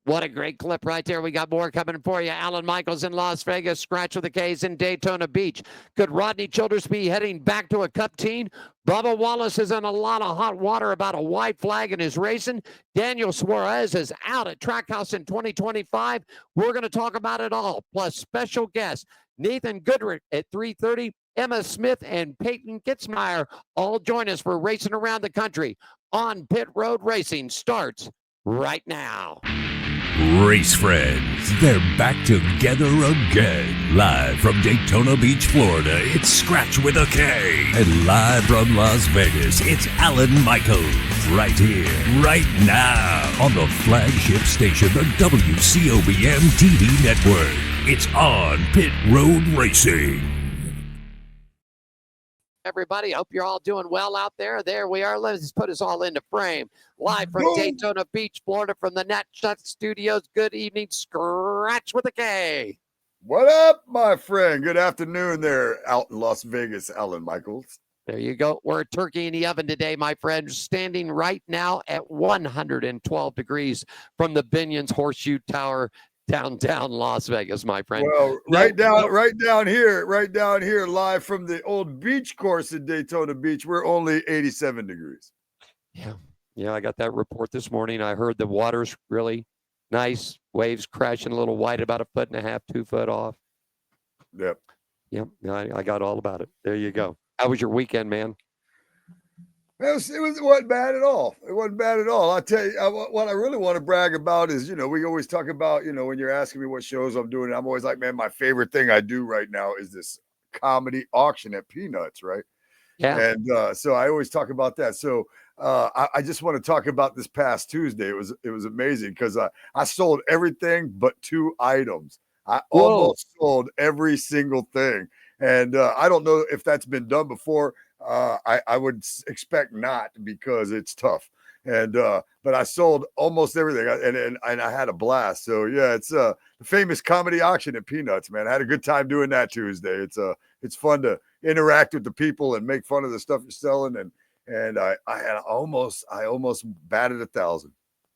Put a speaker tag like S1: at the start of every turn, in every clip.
S1: What a great clip right there. We got more coming for you. Alan Michaels in Las Vegas. Scratch with the K's in Daytona Beach. Could Rodney Childers be heading back to a Cup team? Bubba Wallace is in a lot of hot water about a white flag in his racing. Daniel Suarez is out at Trackhouse in 2025. We're going to talk about it all, plus special guests. Nathan Goodluck at 3:30. Emma Smith and Payton Getzenaur all join us for Racing Around the Country. On Pit Road Racing starts right now.
S2: Race friends, they're back together again. Live from Daytona Beach, Florida, it's Scratch with a K. And live from Las Vegas, it's Alan Michaels. Right here, right now, on the flagship station, the WCOBM TV network. It's on Pit Road Racing.
S1: Everybody, hope you're all doing well out there. There we are. Let's put us all into frame. Live from Daytona Beach, Florida, from the Nat Shut Studios. Good evening, Scratch with a K.
S3: What up, my friend? Good afternoon there out in Las Vegas, Alan Michaels.
S1: There you go. We're a turkey in the oven today, my friend. Standing right now at 112 degrees from the Binion's Horseshoe Tower, downtown Las Vegas, my friend.
S3: Well, right down here, live from the old beach course in Daytona Beach, we're only 87 degrees.
S1: Yeah, I got that report this morning. I heard the water's really nice. Waves crashing a little wide, about 1.5 feet, 2 foot off.
S3: Yep.
S1: I got all about it. There you go. How was your weekend, man?
S3: It wasn't bad at all. It wasn't bad at all. I'll tell you, what I really want to brag about is, we always talk about, when you're asking me what shows I'm doing, I'm always like, man, my favorite thing I do right now is this comedy auction at Peanuts, right?
S1: Yeah.
S3: And so I always talk about that. So I just want to talk about this past Tuesday. It was amazing because I sold everything but 2 items. I almost sold every single thing. And I don't know if that's been done before. I would expect not, because it's tough. And but I sold almost everything, and I had a blast. So yeah, it's the famous comedy auction at Peanuts, man. I had a good time doing that Tuesday. It's fun to interact with the people and make fun of the stuff you're selling, and I almost batted 1,000.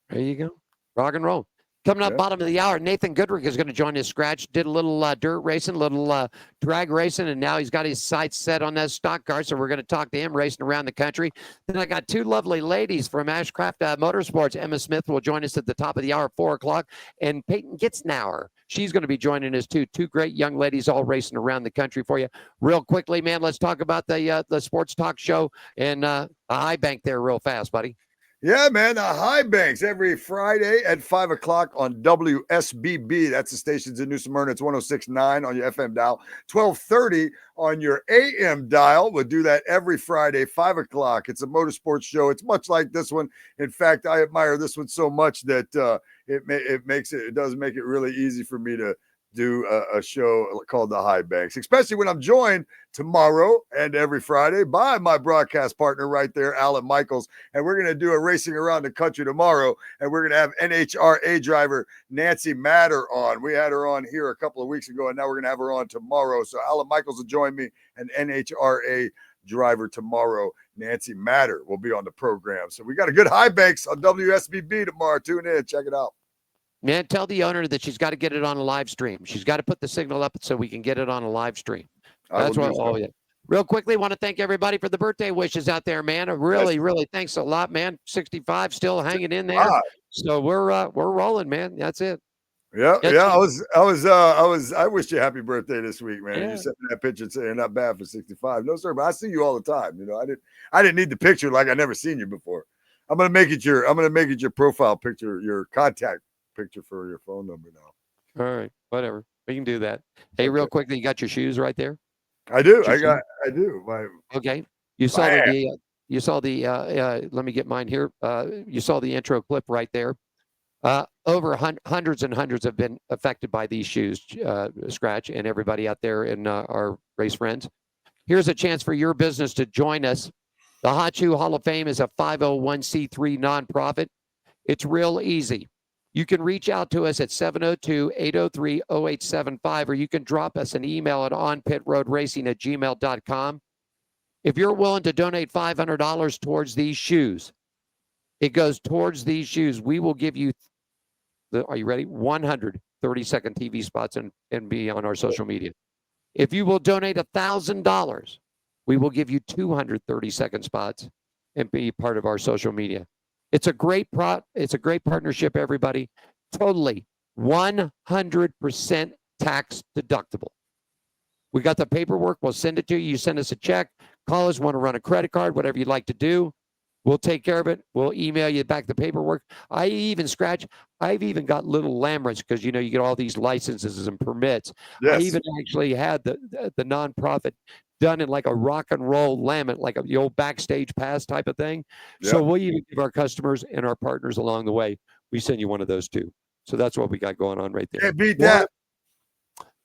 S1: There you go. Rock and roll. Coming up, bottom of the hour, Nathan Goodluck is going to join his Scratch. Did a little dirt racing, little drag racing, and now he's got his sights set on that stock car, so we're going to talk to him racing around the country. Then I got 2 lovely ladies from Ashcraft Motorsports. Emma Smith will join us at the top of the hour, 4 o'clock, and Payton Getzenaur. She's going to be joining us, too. 2 great young ladies all racing around the country for you. Real quickly, man, let's talk about the sports talk show and High Bank there real fast, buddy.
S3: Yeah, man, the High Banks every Friday at 5 o'clock on WSBB. That's the stations in New Smyrna. It's 106.9 on your FM dial, 1230 on your AM dial. We'll do that every Friday, 5 o'clock. It's a motorsports show. It's much like this one. In fact, I admire this one so much that it does make it really easy for me to do a show called the High Banks, especially when I'm joined tomorrow and every Friday by my broadcast partner right there, Alan Michaels. And we're going to do a Racing Around the Country tomorrow, and we're going to have NHRA driver Nancy Matter on. We had her on here a couple of weeks ago, and now we're going to have her on tomorrow. So Alan Michaels will join me, and NHRA driver tomorrow, Nancy Matter, will be on the program. So we got a good High Banks on WSBB tomorrow. Tune in, check it out.
S1: Man, tell the owner that she's got to get it on a live stream. She's got to put the signal up so we can get it on a live stream. That's what. Oh, yeah. Real quickly, want to thank everybody for the birthday wishes out there, man. Really thanks a lot, man. 65 still hanging in there. So we're rolling, man. That's it.
S3: Yeah. I wish you happy birthday this week, man. Yeah. You sent me that picture saying not bad for 65. No, sir, but I see you all the time. I didn't need the picture like I never seen you before. I'm gonna make it your profile picture, your contact picture for your phone number now.
S1: All right, whatever. We can do that. Hey, real quickly, you got your shoes right there?
S3: I do. I do.
S1: Okay. You saw let me get mine here. You saw the intro clip right there. Over hundreds and hundreds have been affected by these shoes, Scratch, and everybody out there and our race friends. Here's a chance for your business to join us. The Hot Shoe Hall of Fame is a 501c3 nonprofit. It's real easy. You can reach out to us at 702-803-0875, or you can drop us an email at onpitroadracing@gmail.com. If you're willing to donate $500 towards these shoes, it goes towards these shoes. We will give you are you ready? 100 30-second TV spots and be on our social media. If you will donate $1,000, we will give you 200 30-second spots and be part of our social media. It's a great partnership, everybody. Totally 100% tax deductible. We got the paperwork. We'll send it to you. You send us a check. Call us, want to run a credit card, whatever you'd like to do. We'll take care of it. We'll email you back the paperwork. I've even got little lamberts because, you get all these licenses and permits.
S3: Yes.
S1: I even actually had the nonprofit done in like a rock and roll laminate, like the old backstage pass type of thing. Yep. So we'll even give our customers and our partners along the way. We send you one of those too. So that's what we got going on right there.
S3: Can't beat that.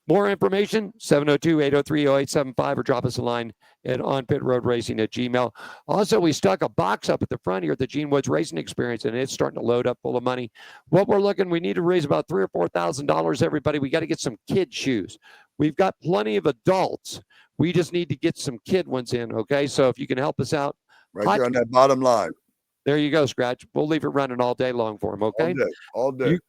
S1: More information, 702-803-0875, or drop us a line at onpitroadracing@gmail. Also, we stuck a box up at the front here at the Gene Woods Racing Experience, and it's starting to load up full of money. What we're looking, we need to raise about $3,000 or $4,000, everybody. We got to get some kid shoes. We've got plenty of adults. We just need to get some kid ones in, okay? So if you can help us out.
S3: Right there on that bottom line.
S1: There you go, Scratch. We'll leave it running all day long for them, okay?
S3: All day.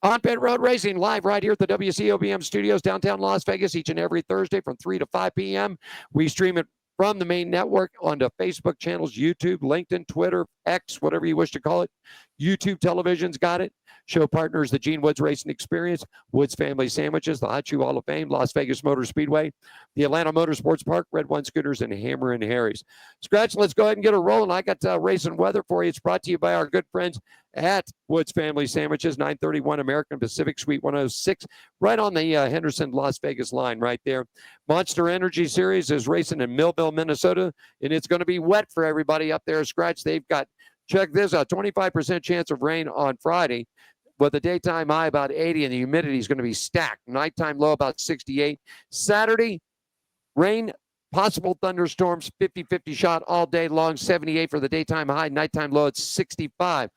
S1: On Pit Road Racing, live right here at the WCOBM studios, downtown Las Vegas, each and every Thursday from 3 to 5 p.m. We stream it from the main network onto Facebook channels, YouTube, LinkedIn, Twitter, X, whatever you wish to call it. YouTube Television's got it. Show partners, the Gene Woods Racing Experience, Woods Family Sandwiches, the Hot Shoe Hall of Fame, Las Vegas Motor Speedway, the Atlanta Motorsports Park, Red One Scooters, and Hammer and Harry's. Scratch, let's go ahead and get it rolling. I got racing weather for you. It's brought to you by our good friends at Woods Family Sandwiches, 931 American Pacific, Suite 106, right on the Henderson, Las Vegas line right there. Monster Energy Series is racing in Millville, Minnesota, and it's going to be wet for everybody up there. Scratch, they've got, check this out, 25% chance of rain on Friday, with a daytime high about 80, and the humidity is going to be stacked. Nighttime low about 68. Saturday, rain, possible thunderstorms, 50-50 shot all day long, 78 for the daytime high, nighttime low at 65.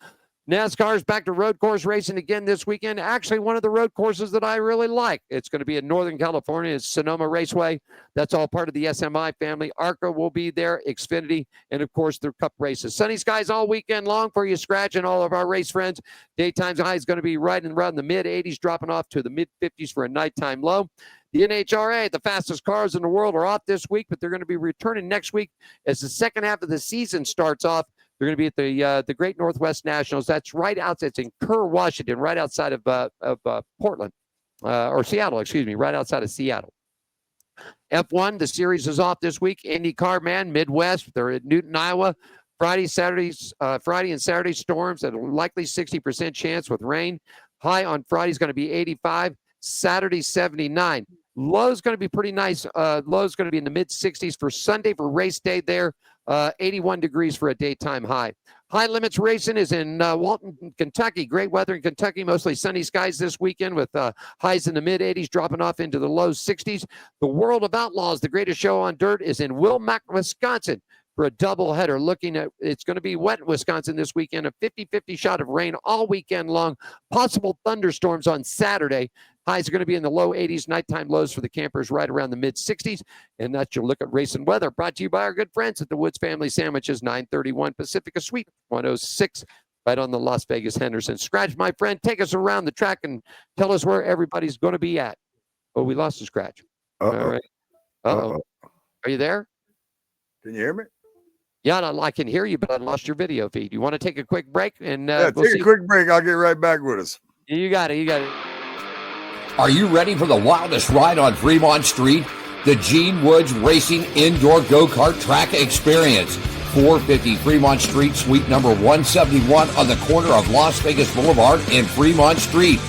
S1: NASCAR's back to road course racing again this weekend. Actually, one of the road courses that I really like. It's going to be in Northern California. It's Sonoma Raceway. That's all part of the SMI family. ARCA will be there, Xfinity, and, of course, their Cup races. Sunny skies all weekend long for you, Scratch, and all of our race friends. Daytime's high is going to be right around the mid-80s, dropping off to the mid-50s for a nighttime low. The NHRA, the fastest cars in the world, are off this week, but they're going to be returning next week as the second half of the season starts off. They're going to be at the Great Northwest Nationals. That's right outside. It's in Kerr, Washington, right outside of Portland, or Seattle, excuse me, right outside of Seattle. F1, the series is off this week. IndyCar, man, Midwest. They're at Newton, Iowa. Friday and Saturday storms at a likely 60% chance with rain. High on Friday is going to be 85. Saturday, 79. Low's going to be pretty nice. Low's going to be in the mid-60s for Sunday for race day there. 81 degrees for a daytime high. High Limits Racing is in Walton, Kentucky. Great weather in Kentucky, mostly sunny skies this weekend with highs in the mid-80s, dropping off into the low 60s. The World of Outlaws, the greatest show on dirt, is in Wilmette, Wisconsin for a doubleheader. Looking at, it's going to be wet in Wisconsin this weekend, a 50-50 shot of rain all weekend long. Possible thunderstorms on Saturday. Highs are going to be in the low 80s, nighttime lows for the campers right around the mid-60s. And that's your look at race and weather, brought to you by our good friends at the Woods Family Sandwiches, 931 Pacifica Suite 106, right on the Las Vegas Henderson. Scratch, my friend, take us around the track and tell us where everybody's going to be at. Oh, we lost the Scratch. All right. Uh-oh. Are you there?
S3: Can you hear me?
S1: Yeah, I can hear you, but I lost your video feed. You want to take a quick break? And
S3: yeah,
S1: we'll
S3: take a quick break. I'll get right back with us.
S1: You got it. You got it.
S4: Are you ready for the wildest ride on Fremont Street? The Gene Woods Racing Indoor Go-Kart Track Experience. 450 Fremont Street, suite number 171 on the corner of Las Vegas Boulevard and Fremont Street.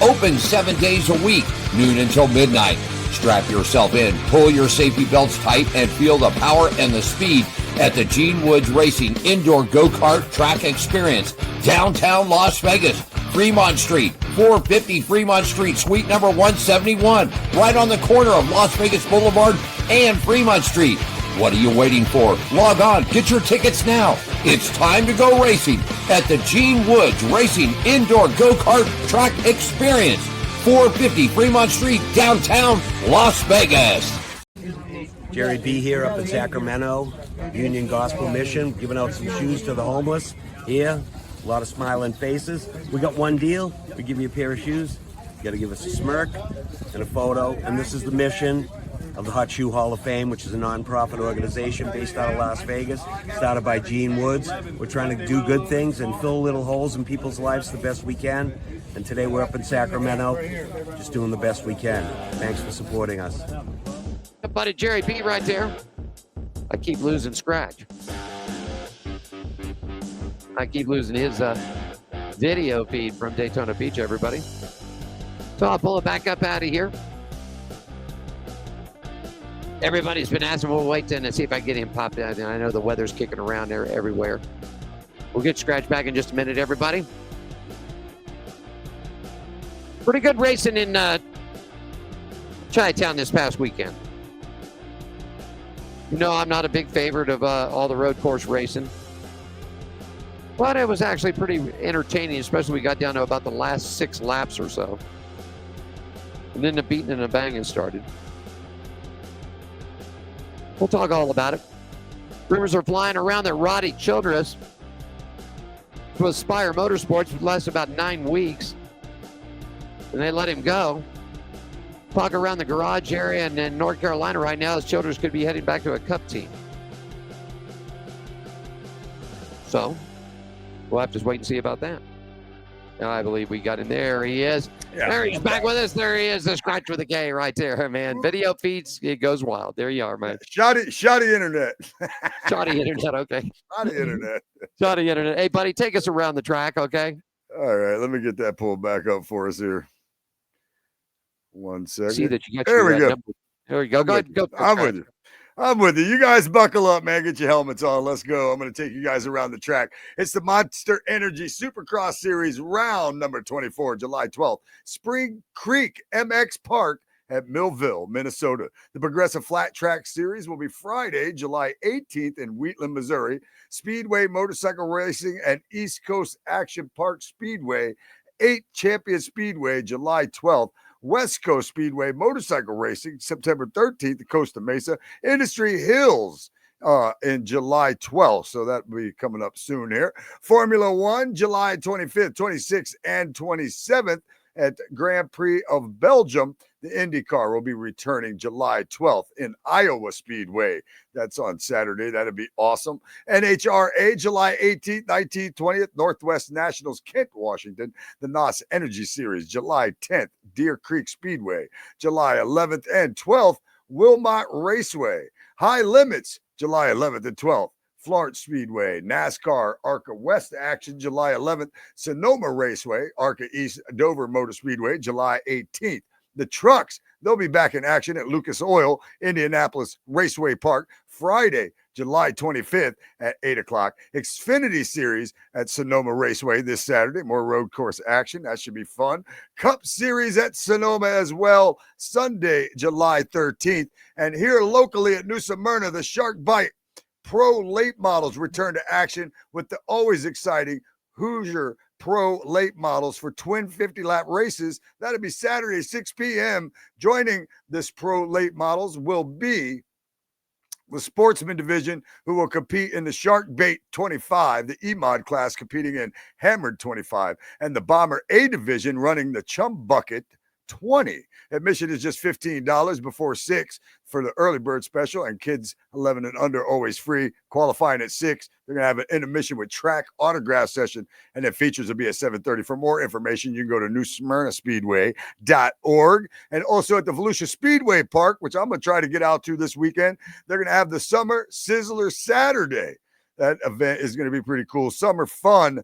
S4: Open 7 days a week, noon until midnight. Strap yourself in, pull your safety belts tight, and feel the power and the speed at the Gene Woods Racing Indoor Go-Kart Track Experience. Downtown Las Vegas, Fremont Street, 450 Fremont Street, suite number 171, right on the corner of Las Vegas Boulevard and Fremont Street. What are you waiting for? Log on, get your tickets now. It's time to go racing at the Gene Woods Racing Indoor Go-Kart Track Experience, 450 Fremont Street, downtown Las Vegas.
S5: Jerry B. here up in Sacramento, Union Gospel Mission, giving out some shoes to the homeless here. a lot of smiling faces. We got one deal. We give you a pair of shoes. You got to give us a smirk and a photo. And this is the mission of the Hot Shoe Hall of Fame, which is a nonprofit organization based out of Las Vegas, started by Gene Woods. We're trying to do good things and fill little holes in people's lives the best we can. And today we're up in Sacramento, just doing the best we can. Thanks for supporting us.
S1: Buddy Jerry B right there. I keep losing Scratch. I keep losing his video feed from Daytona Beach, everybody. So I'll pull it back up out of here. Everybody's been asking, we'll wait to see if I can get him popped out. I know the weather's kicking around there everywhere. We'll get Scratch back in just a minute, everybody. Pretty good racing in Chi-Town this past weekend. You know, I'm not a big favorite of all the road course racing. But it was actually pretty entertaining, especially we got down to about the last 6 laps or so. And then the beating and the banging started. We'll talk all about it. Rumors are flying around that Roddy Childress to Aspire Motorsports would last about 9 weeks. And they let him go. Talk around the garage area and in North Carolina right now as Childress could be heading back to a Cup team. So, we'll have to just wait and see about that. Now, I believe we got him. There he is. Yeah. There he's back with us. There he is. The Scratch with a K right there, man. Video feeds, it goes wild. There you are, man.
S3: Shoddy internet.
S1: Shoddy internet, okay.
S3: Shoddy internet.
S1: Shoddy internet. Hey, buddy, take us around the track, okay?
S3: All right, let me get that pulled back up for us here. 1 second.
S1: See that you got
S3: there we go.
S1: Number. There we go. Go ahead. Go.
S3: I'm with you. I'm with you. You guys buckle up, man. Get your helmets on. Let's go. I'm going to take you guys around the track. It's the Monster Energy Supercross Series round number 24, July 12th. Spring Creek MX Park at Millville, Minnesota. The Progressive Flat Track Series will be Friday, July 18th in Wheatland, Missouri. Speedway Motorcycle Racing and East Coast Action Park Speedway, 8 Champion Speedway, July 12th. West Coast Speedway Motorcycle Racing, September 13th, the Costa Mesa. Industry Hills in July 12th. So that will be coming up soon here. Formula One, July 25th, 26th, and 27th at Grand Prix of Belgium. The IndyCar will be returning July 12th in Iowa Speedway. That's on Saturday. That'd be awesome. NHRA, July 18th, 19th, 20th, Northwest Nationals, Kent, Washington. The NOS Energy Series, July 10th, Deer Creek Speedway. July 11th and 12th, Wilmot Raceway. High Limits, July 11th and 12th. Florence Speedway, NASCAR, ARCA West Action, July 11th. Sonoma Raceway, ARCA East Dover Motor Speedway, July 18th. The trucks, they'll be back in action at Lucas Oil, Indianapolis Raceway Park, Friday, July 25th at 8 o'clock. Xfinity Series at Sonoma Raceway this Saturday. More road course action. That should be fun. Cup Series at Sonoma as well, Sunday, July 13th. And here locally at New Smyrna, the Shark Bite Pro Late Models return to action with the always exciting Hoosier Pro Late Models for twin 50-lap races. That'll be Saturday, 6 p.m. Joining this Pro Late Models will be the Sportsman Division, who will compete in the Shark Bait 25, the E-Mod class competing in Hammered 25, and the Bomber A Division running the Chum Bucket 20. Admission is just $15 before 6 for the early bird special, and kids 11 and under always free. Qualifying at 6, they're going to have an intermission with track autograph session, and then features will be at 7:30. For more information, you can go to newsmyrnaspeedway.org, and also at the Volusia Speedway Park, which I'm going to try to get out to this weekend. They're going to have the Summer Sizzler Saturday. That event is going to be pretty cool. Summer fun.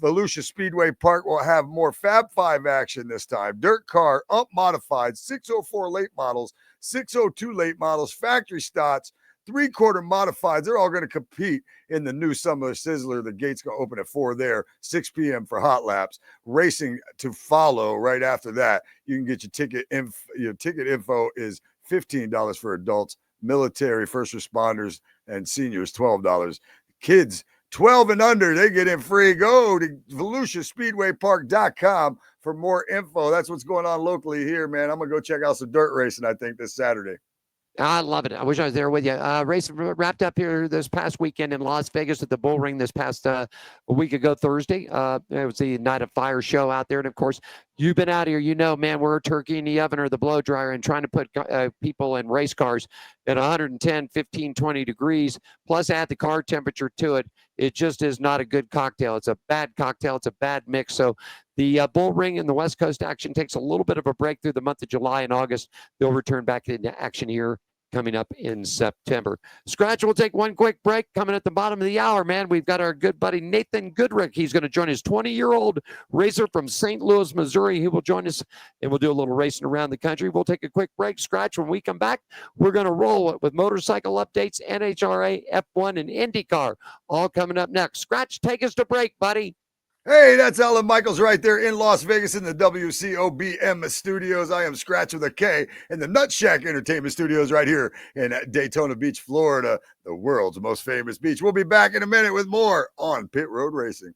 S3: Volusia Speedway Park will have more Fab 5 action this time. Dirt car, modified, 604 late models, 602 late models, factory starts, 3/4 modifieds. They're all going to compete in the new Summer Sizzler. The gate's going to open at 4 there, 6 p.m. for hot laps. Racing to follow right after that. You can get your ticket. Your ticket info is $15 for adults, military, first responders, and seniors, $12. Kids 12 and under, they get in free. Go to VolusiaSpeedwayPark.com for more info. That's what's going on locally here, man. I'm going to go check out some dirt racing, I think, this Saturday.
S1: I love it. I wish I was there with you. Race wrapped up here this past weekend in Las Vegas at the Bull Ring this past a week ago Thursday. It was the Night of Fire show out there. And of course, you've been out here, man, we're a turkey in the oven or the blow dryer and trying to put people in race cars at 110, 15, 20 degrees, plus add the car temperature to it. It just is not a good cocktail. It's a bad cocktail. It's a bad mix. So the Bull Ring and the West Coast action takes a little bit of a break through the month of July and August. They'll return back into action here coming up in September. Scratch, we'll take one quick break. Coming at the bottom of the hour, man, we've got our good buddy Nathan Goodluck. He's going to join his 20-year-old racer from St. Louis, Missouri. He will join us, and we'll do a little racing around the country. We'll take a quick break. Scratch, when we come back, we're going to roll it with motorcycle updates, NHRA, F1, and IndyCar, all coming up next. Scratch, take us to break, buddy.
S3: Hey, that's Alan Michaels right there in Las Vegas in the WCOBM studios. I am Scratch with a K in the Nut Shack Entertainment Studios right here in Daytona Beach, Florida, the world's most famous beach. We'll be back in a minute with more on Pit Road Racing.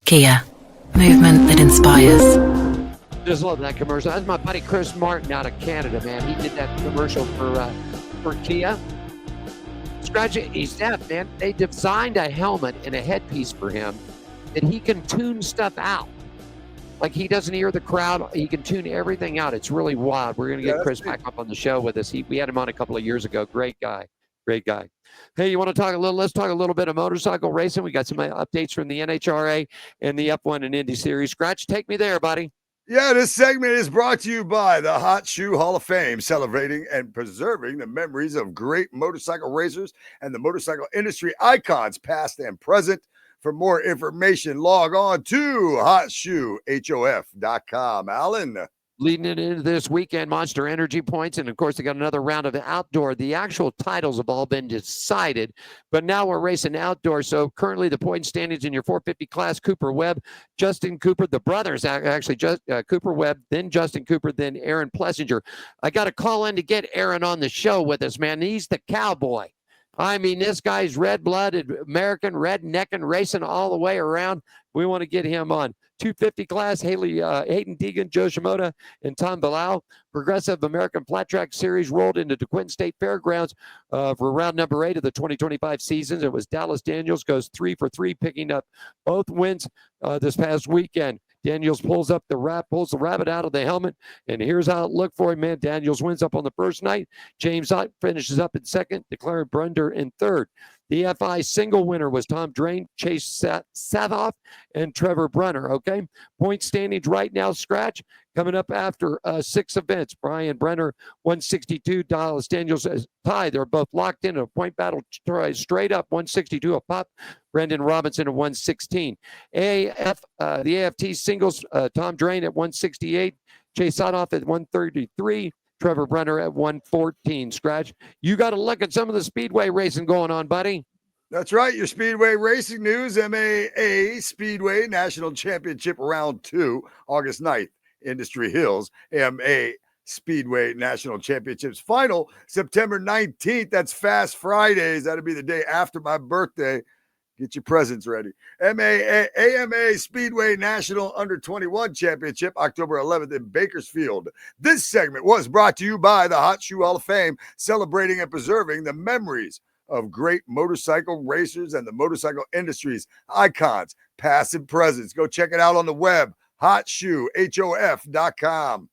S6: Kia, movement that inspires.
S1: Just love that commercial. That's my buddy Chris Martin out of Canada, man. He did that commercial for Kia. Scratch it. He's deaf, man. They designed a helmet and a headpiece for him that he can tune stuff out. Like he doesn't hear the crowd. He can tune everything out. It's really wild. We're going to get Chris back up on the show with us. We had him on a couple of years ago. Great guy. Great guy. Hey, you want to talk a little? Let's talk a little bit of motorcycle racing. We got some updates from the NHRA and the F1 and Indy Series. Scratch, take me there, buddy.
S3: Yeah, this segment is brought to you by the Hot Shoe Hall of Fame, celebrating and preserving the memories of great motorcycle racers and the motorcycle industry icons, past and present. For more information, log on to hotshoehof.com. Alan.
S1: Leading it into this weekend, Monster Energy points, and of course, they got another round of outdoor. The actual titles have all been decided, but now we're racing outdoor. So currently, the point standings in your 450 class: Cooper Webb, Justin Cooper, the brothers actually, Cooper Webb, then Justin Cooper, then Aaron Plessinger. I got to call in to get Aaron on the show with us, man. He's the cowboy. I mean, this guy's red-blooded, American, rednecking, racing all the way around. We want to get him on. 250 class, Hayden Deegan, Joe Shimoda, and Tom Bilal. Progressive American Flat Track Series rolled into DeQuinton State Fairgrounds for round number 8 of the 2025 season. It was Dallas Daniels goes 3 for 3, picking up both wins this past weekend. Daniels pulls the rabbit out of the helmet, and here's how it looked for him, man. Daniels wins up on the first night. James Ott finishes up in second, declaring Brunder in third. The FI single winner was Tom Drain, Chase Sathoff, and Trevor Brunner, okay? Point standings right now, Scratch, coming up after 6 events. Brian Brenner, 162. Dallas Daniels is tied. They're both locked in a point battle straight up, 162 a pop. Brendan Robinson at 116. The AFT singles, Tom Drain at 168. Chase Sathoff at 133. Trevor Brenner at 114. Scratch, you got to look at some of the speedway racing going on, buddy.
S3: That's right. Your speedway racing news. MAA Speedway National Championship Round 2, August 9th, Industry Hills. MA Speedway National Championships Final, September 19th. That's Fast Fridays. That'll be the day after my birthday. Get your presents ready. AMA Speedway National Under 21 Championship, October 11th in Bakersfield. This segment was brought to you by the Hot Shoe Hall of Fame, celebrating and preserving the memories of great motorcycle racers and the motorcycle industry's icons, past and present. Go check it out on the web, hotshoehof.com.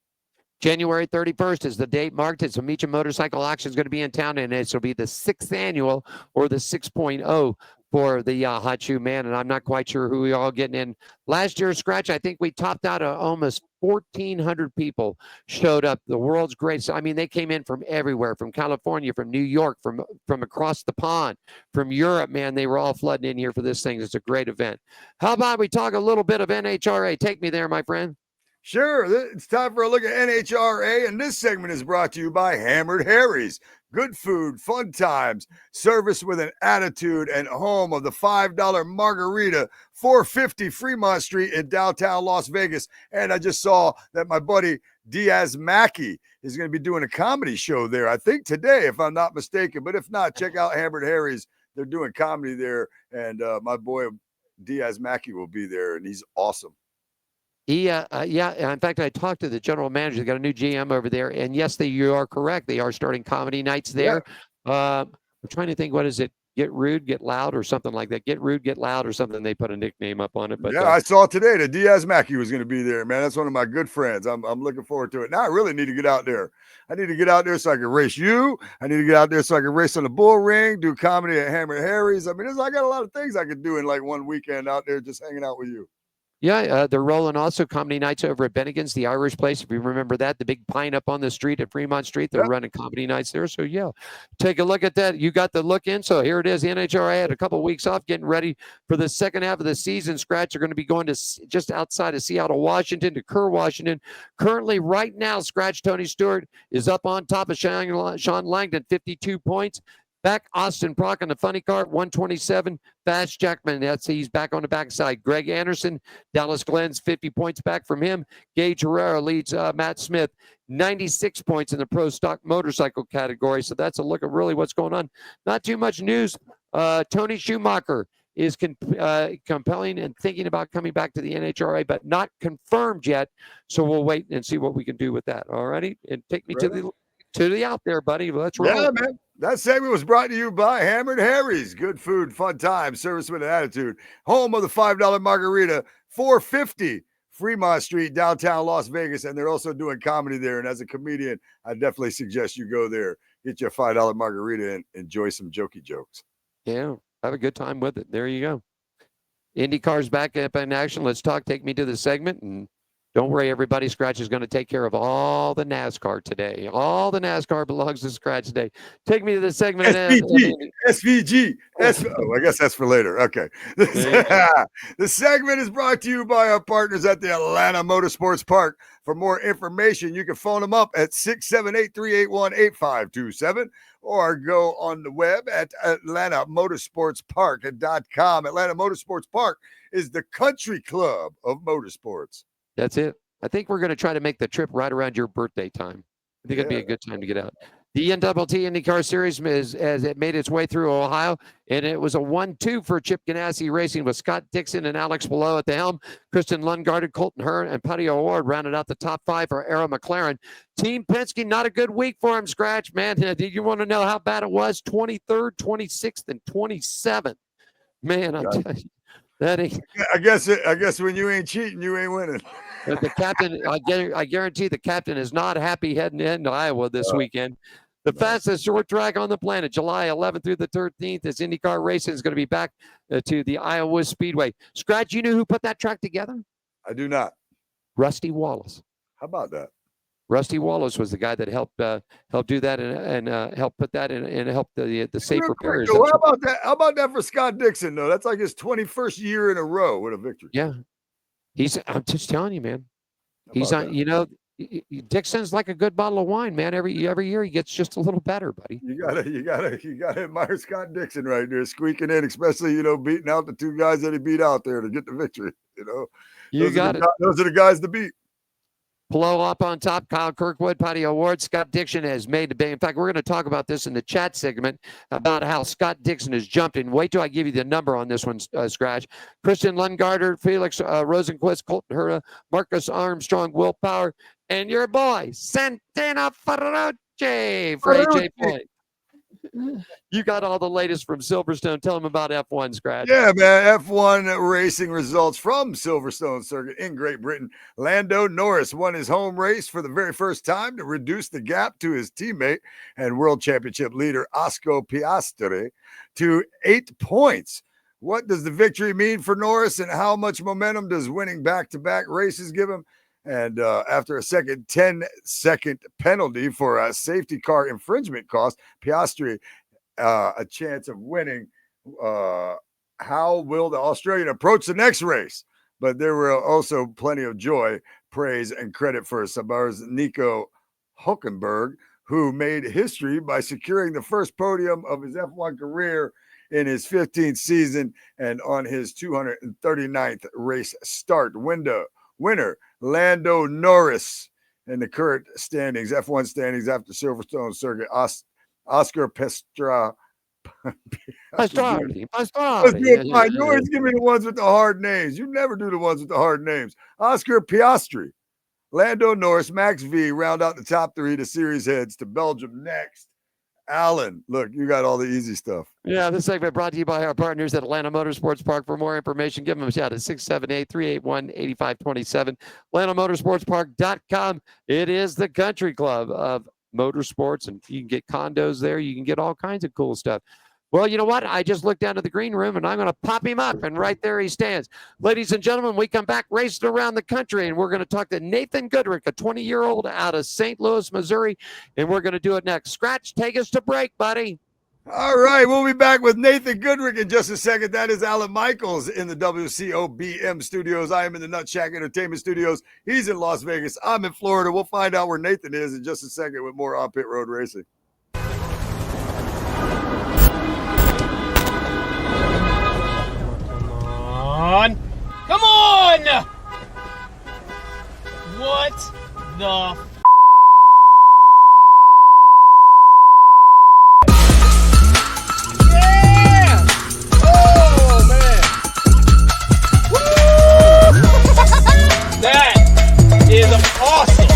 S1: January 31st is the date marked. It's a Meacham Motorcycle Auction is going to be in town, and it will be the 6th annual or the 6.0 for the Hot Shoe Man, and I'm not quite sure who we all getting in. Last year's scratch, I think we topped out almost 1,400 people showed up. The world's greatest. I mean, they came in from everywhere, from California, from New York, from across the pond, from Europe, man. They were all flooding in here for this thing. It's a great event. How about we talk a little bit of NHRA? Take me there, my friend.
S3: Sure, it's time for a look at NHRA, and this segment is brought to you by Hammered Harry's. Good food, fun times, service with an attitude, and home of the $5 margarita, 450 Fremont Street in downtown Las Vegas. And I just saw that my buddy Diaz Mackey is going to be doing a comedy show there, I think today, if I'm not mistaken. But if not, check out Hammered Harry's. They're doing comedy there, and my boy Diaz Mackey will be there, and he's awesome.
S1: Yeah. In fact, I talked to the general manager. They got a new GM over there, and yes, you are correct. They are starting comedy nights there. Yeah. I'm trying to think, what is it? Get Rude, Get Loud, or something like that. Get Rude, Get Loud, or something. They put a nickname up on it. But
S3: yeah, I saw today that Diaz Mackey was going to be there, man. That's one of my good friends. I'm looking forward to it. Now I really need to get out there. I need to get out there so I can race you. I need to get out there so I can race on the bull ring, do comedy at Hammer Harry's. I mean, I got a lot of things I could do in like one weekend out there just hanging out with you.
S1: Yeah, they're rolling also comedy nights over at Bennigan's, the Irish place. If you remember that, the big pine up on the street at Fremont Street, they're running comedy nights there. So, yeah, take a look at that. You got the look in. So here it is. The NHRA had a couple of weeks off getting ready for the second half of the season. Scratch are going to be going to just outside of Seattle, Washington, to Kerr, Washington. Currently, right now, Scratch Tony Stewart is up on top of Sean Langdon, 52 points. Back Austin Prock on the funny car, 127. Fast Jackman, he's back on the backside. Greg Anderson, Dallas Glenn's 50 points back from him. Gage Herrera leads Matt Smith, 96 points in the pro stock motorcycle category. So that's a look at really what's going on. Not too much news. Tony Schumacher is compelling and thinking about coming back to the NHRA, but not confirmed yet. So we'll wait and see what we can do with that. All righty, and take me to the out there, buddy. Let's roll.
S3: Yeah, man. That segment was brought to you by Hammered Harry's. Good food, fun time, service with an attitude. Home of the $5 margarita, 450 Fremont Street, downtown Las Vegas. And they're also doing comedy there. And as a comedian, I definitely suggest you go there, get your $5 margarita, and enjoy some jokey jokes.
S1: Yeah, have a good time with it. There you go. IndyCar's back up in action. Let's talk. Take me to the segment. And don't worry, everybody. Scratch is going to take care of all the NASCAR today. All the NASCAR belongs to Scratch today. Take me to the segment.
S3: SVG. I guess that's for later. Okay. The segment is brought to you by our partners at the Atlanta Motorsports Park. For more information, you can phone them up at 678-381-8527 or go on the web at atlantamotorsportspark.com. Atlanta Motorsports Park is the country club of motorsports.
S1: That's it. I think we're going to try to make the trip right around your birthday time. I think it'd be a good time to get out. The NTT IndyCar Series as it made its way through Ohio, and it was a 1-2 for Chip Ganassi Racing with Scott Dixon and Alex Below at the helm. Kristen Lundgaard, Colton Hearn, and Patty O'Ward rounded out the top 5 for Arrow McLaren. Team Penske, not a good week for him, Scratch, man. Did you want to know how bad it was? 23rd, 26th, and 27th. Man, I'm telling you.
S3: I guess when you ain't cheating, you ain't winning.
S1: But the captain, I guarantee the captain is not happy heading into Iowa this weekend. The fastest short track on the planet, July 11th through the 13th, is IndyCar Racing is going to be back to the Iowa Speedway. Scratch, you know who put that track together?
S3: I do not.
S1: Rusty Wallace.
S3: How about that?
S1: Rusty Wallace was the guy that helped do that and help put that in and help the safe repairs.
S3: How about that? How about that for Scott Dixon though? That's like his 21st year in a row with a victory.
S1: Yeah, I'm just telling you, man. He's on. You know, Dixon's like a good bottle of wine, man. Every year he gets just a little better, buddy.
S3: You gotta admire Scott Dixon right there, squeaking in, especially beating out the 2 guys that he beat out there to get the victory. Those are the guys to beat.
S1: Blow up on top, Kyle Kirkwood, Patty O'Ward. Scott Dixon has made the big. In fact, we're going to talk about this in the chat segment about how Scott Dixon has jumped in. Wait till I give you the number on this one, Scratch. Christian Lundgaard, Felix Rosenquist, Colton Herta, Marcus Armstrong, Will Power, and your boy, Santana Ferrucci for AJ Point. You got all the latest from Silverstone. Tell them about F1, Scratch.
S3: Yeah, man. F1 racing results from Silverstone Circuit in Great Britain. Lando Norris won his home race for the very first time to reduce the gap to his teammate and world championship leader Oscar Piastri to 8 points. What does the victory mean for Norris, and how much momentum does winning back-to-back races give him? And after a 10-second penalty for a safety car infringement cost Piastri a chance of winning. How will the Australian approach the next race? But there were also plenty of joy, praise, and credit for Sauber's Nico Hülkenberg, who made history by securing the first podium of his F1 career in his 15th season and on his 239th race start window. Winner, Lando Norris, in the current standings, F1 standings after Silverstone Circuit, Oscar Piastri.
S1: Piastri.
S3: Let's do it fine. You always give me the ones with the hard names. You never do the ones with the hard names. Oscar Piastri, Lando Norris, Max V round out the top three. The series heads to Belgium next. Alan, look, you got all the easy stuff.
S1: Yeah, this segment brought to you by our partners at Atlanta Motorsports Park. For more information, give them a shout at 678-381-8527. AtlantaMotorsportsPark.com. It is the country club of motorsports, and you can get condos there. You can get all kinds of cool stuff. Well, you know what? I just looked down to the green room, and I'm going to pop him up, and right there he stands. Ladies and gentlemen, we come back racing around the country, and we're going to talk to Nathan Goodluck, a 20-year-old out of St. Louis, Missouri, and we're going to do it next. Scratch, take us to break, buddy.
S3: All right, we'll be back with Nathan Goodluck in just a second. That is Alan Michaels in the WCOBM studios. I am in the Nut Shack Entertainment studios. He's in Las Vegas. I'm in Florida. We'll find out where Nathan is in just a second with more On Pit Road Racing.
S7: Come on! What the yeah! Oh, man! Woo! That is awesome!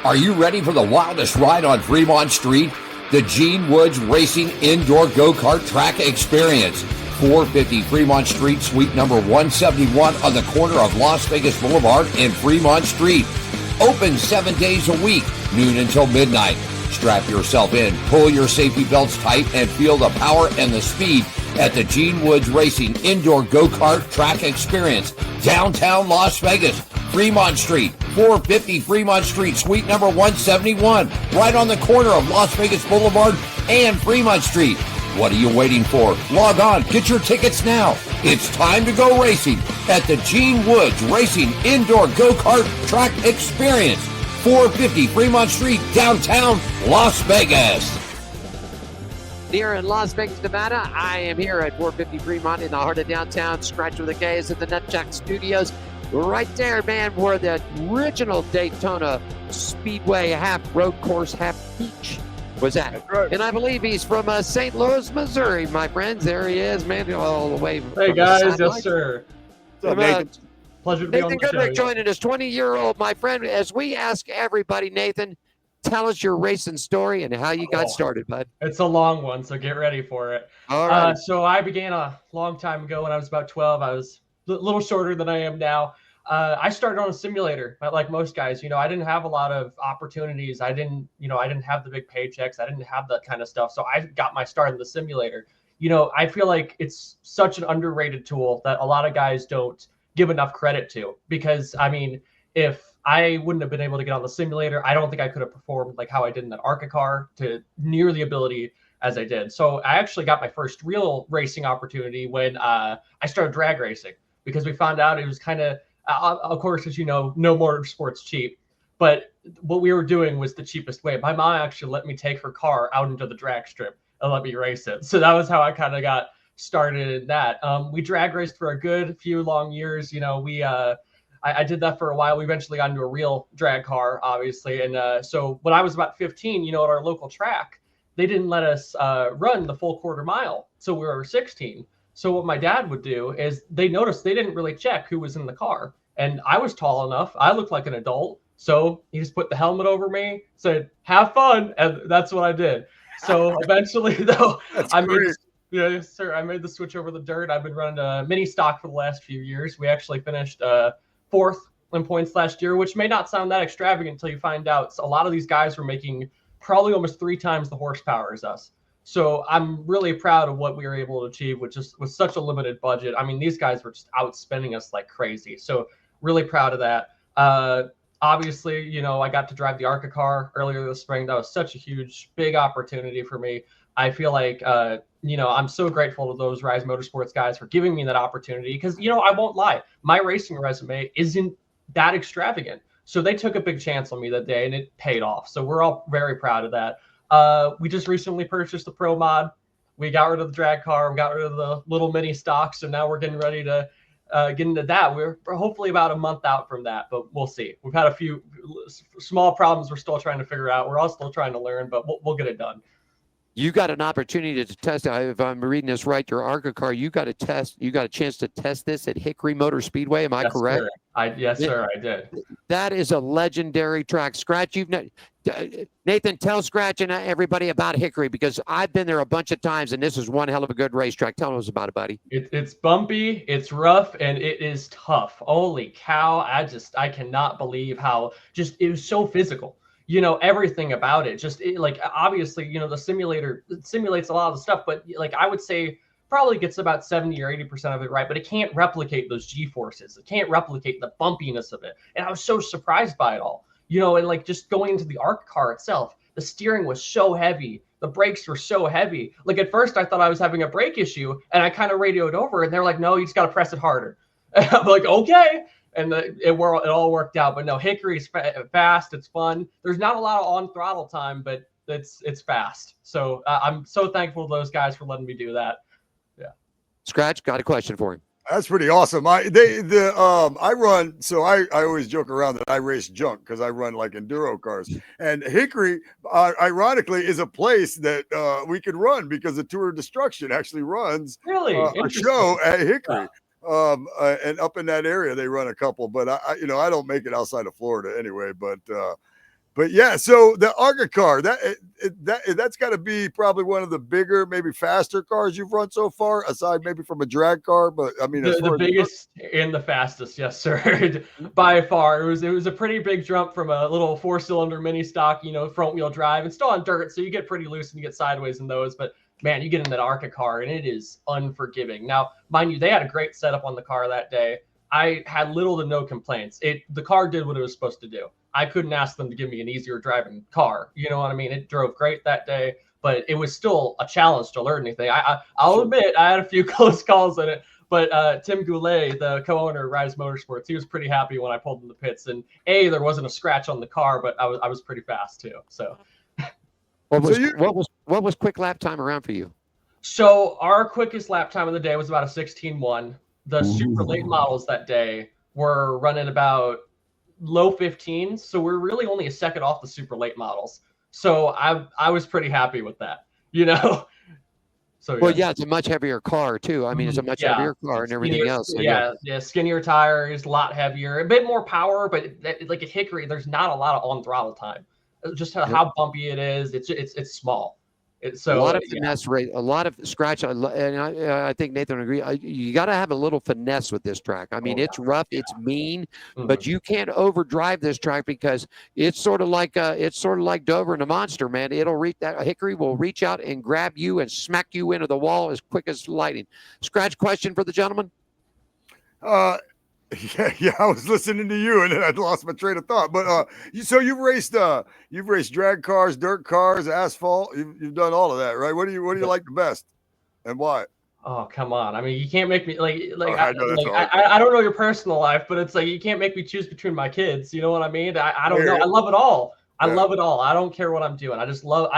S4: Are you ready for the wildest ride on Fremont Street? The Gene Woods Racing Indoor Go-Kart Track Experience. 450 Fremont Street, suite number 171 on the corner of Las Vegas Boulevard and Fremont Street. Open 7 days a week, noon until midnight. Strap yourself in, pull your safety belts tight, and feel the power and the speed at the Gene Woods Racing Indoor Go-Kart Track Experience. Downtown Las Vegas, Fremont Street, 450 Fremont Street, suite number 171, right on the corner of Las Vegas Boulevard and Fremont Street. What are you waiting for? Log on, get your tickets now. It's time to go racing at the Gene Woods Racing Indoor Go-Kart Track Experience, 450 Fremont Street, downtown Las Vegas.
S1: Here in Las Vegas, Nevada, I am here at 450 Fremont in the heart of downtown. Scratch with the K is at the Nutjack Studios. Right there, man, where the original Daytona Speedway half road course, half beach was at.
S3: That's right.
S1: And I believe he's from St. Louis, Missouri, my friends. There he is, man, all the way from
S8: Hey
S1: the
S8: guys,
S1: sideline.
S8: yes sir.
S3: What's up, Nathan?
S8: Pleasure to be on
S1: Nathan
S8: the show.
S1: Goodluck joining us, 20-year-old, my friend. As we ask everybody, Nathan, tell us your racing story and how you got started, bud.
S8: It's a long one, so get ready for it.
S1: All right.
S8: So I began a long time ago when I was about 12. I was a little shorter than I am now. I started on a simulator, like most guys. You know, I didn't have a lot of opportunities. I didn't have the big paychecks. I didn't have that kind of stuff. So I got my start in the simulator. You know, I feel like it's such an underrated tool that a lot of guys don't give enough credit to, because I mean, if I wouldn't have been able to get on the simulator, I don't think I could have performed like how I did in that ARCA car to near the ability as I did. So I actually got my first real racing opportunity when I started drag racing, because we found out it was kind of course, as you know, no motorsport's cheap, but what we were doing was the cheapest way. My mom actually let me take her car out into the drag strip and let me race it. So that was how I kind of got started in that. We drag raced for a good few long years. You know, I did that for a while. We eventually got into a real drag car, obviously. And so when I was about 15, you know, at our local track, they didn't let us run the full quarter mile. So we were 16. So what my dad would do is they noticed they didn't really check who was in the car. And I was tall enough. I looked like an adult. So he just put the helmet over me, said, "Have fun," and that's what I did. So eventually, though, I made yes, sir. I made the switch over the dirt. I've been running a mini stock for the last few years. We actually finished fourth in points last year, which may not sound that extravagant until you find out a lot of these guys were making probably almost 3 times the horsepower as us. So I'm really proud of what we were able to achieve with such a limited budget. I mean, these guys were just outspending us like crazy. So really proud of that. Obviously, you know, I got to drive the ARCA car earlier this spring. That was such a huge, big opportunity for me. I feel like, you know, I'm so grateful to those Rise Motorsports guys for giving me that opportunity because, you know, I won't lie. My racing resume isn't that extravagant. So they took a big chance on me that day and it paid off. So we're all very proud of that. We just recently purchased the Pro Mod. We got rid of the drag car. We got rid of the little mini stock. So now we're getting ready to get into that. We're hopefully about a month out from that, but we'll see. We've had a few small problems we're still trying to figure out. We're all still trying to learn, but we'll get it done.
S1: You got an opportunity to test. If I'm reading this right, your ARCA car, you got a chance to test this at Hickory Motor Speedway. Am I correct?
S8: Sir. Yes, sir, I did.
S1: That is a legendary track. Scratch, Nathan, tell Scratch and everybody about Hickory because I've been there a bunch of times and this is one hell of a good racetrack. Tell us about it, buddy.
S8: It's bumpy, it's rough, and it is tough. Holy cow. I cannot believe how it was so physical. You know, everything about it, like, obviously, you know, the simulator simulates a lot of the stuff, but like, I would say probably gets about 70 or 80% of it right, but it can't replicate those G-forces. It can't replicate the bumpiness of it. And I was so surprised by it all, you know, and like just going into the ARC car itself, the steering was so heavy. The brakes were so heavy. Like at first I thought I was having a brake issue and I kind of radioed over and they're like, no, you just got to press it harder. And I'm like, okay. And it all worked out. But no, Hickory's fast. It's fun. There's not a lot of on throttle time, but it's fast. So I'm so thankful to those guys for letting me do that. Yeah.
S1: Scratch, got a question for him.
S3: That's pretty awesome. I run, so I always joke around that I race junk because I run like enduro cars. And Hickory, ironically, is a place that we could run because the Tour of Destruction actually runs a show at Hickory. And up in that area they run a couple, but I don't make it outside of Florida anyway. But yeah, so the ARCA car that's got to be probably one of the bigger, maybe faster cars you've run so far, aside maybe from a drag car. But I mean,
S8: the biggest and the fastest, yes, sir, by far. It was a pretty big jump from a little 4-cylinder mini stock, you know, front wheel drive. It's still on dirt, so you get pretty loose and you get sideways in those, but. Man, you get in that ARCA car and it is unforgiving. Now, mind you, they had a great setup on the car that day. I had little to no complaints. The car did what it was supposed to do. I couldn't ask them to give me an easier driving car. You know what I mean? It drove great that day, but it was still a challenge to learn anything. I'll admit I had a few close calls in it, but Tim Goulet, the co-owner of Rise Motorsports, he was pretty happy when I pulled in the pits. And there wasn't a scratch on the car, but I was pretty fast too. So.
S1: What was quick lap time around for you?
S8: So our quickest lap time of the day was about a 16:1. The super late models that day were running about low 15s, so we're really only a second off the super late models. So I was pretty happy with that, you know. So
S1: well, yeah, it's a much heavier car too. I mean, it's a much heavier car and everything else. So,
S8: yeah, skinnier tires, a lot heavier, a bit more power, but like at Hickory, there's not a lot of on throttle time. Just how bumpy it is. It's small. So
S1: a lot of finesse rate, a lot of scratch, and I think Nathan would agree. You got to have a little finesse with this track. I mean, it's rough, it's mean, but you can't overdrive this track because it's sort of like Dover and a monster, man. That Hickory will reach out and grab you and smack you into the wall as quick as lightning. Scratch, question for the gentleman.
S3: Yeah, I was listening to you and then I lost my train of thought. But so you've raced drag cars, dirt cars, asphalt. You've done all of that, right? What do you like the best, and why?
S8: Oh, come on! I mean, you can't make me I don't know your personal life, but it's like you can't make me choose between my kids. You know what I mean? I don't know. I love it all. I love it all. I don't care what I'm doing. I just love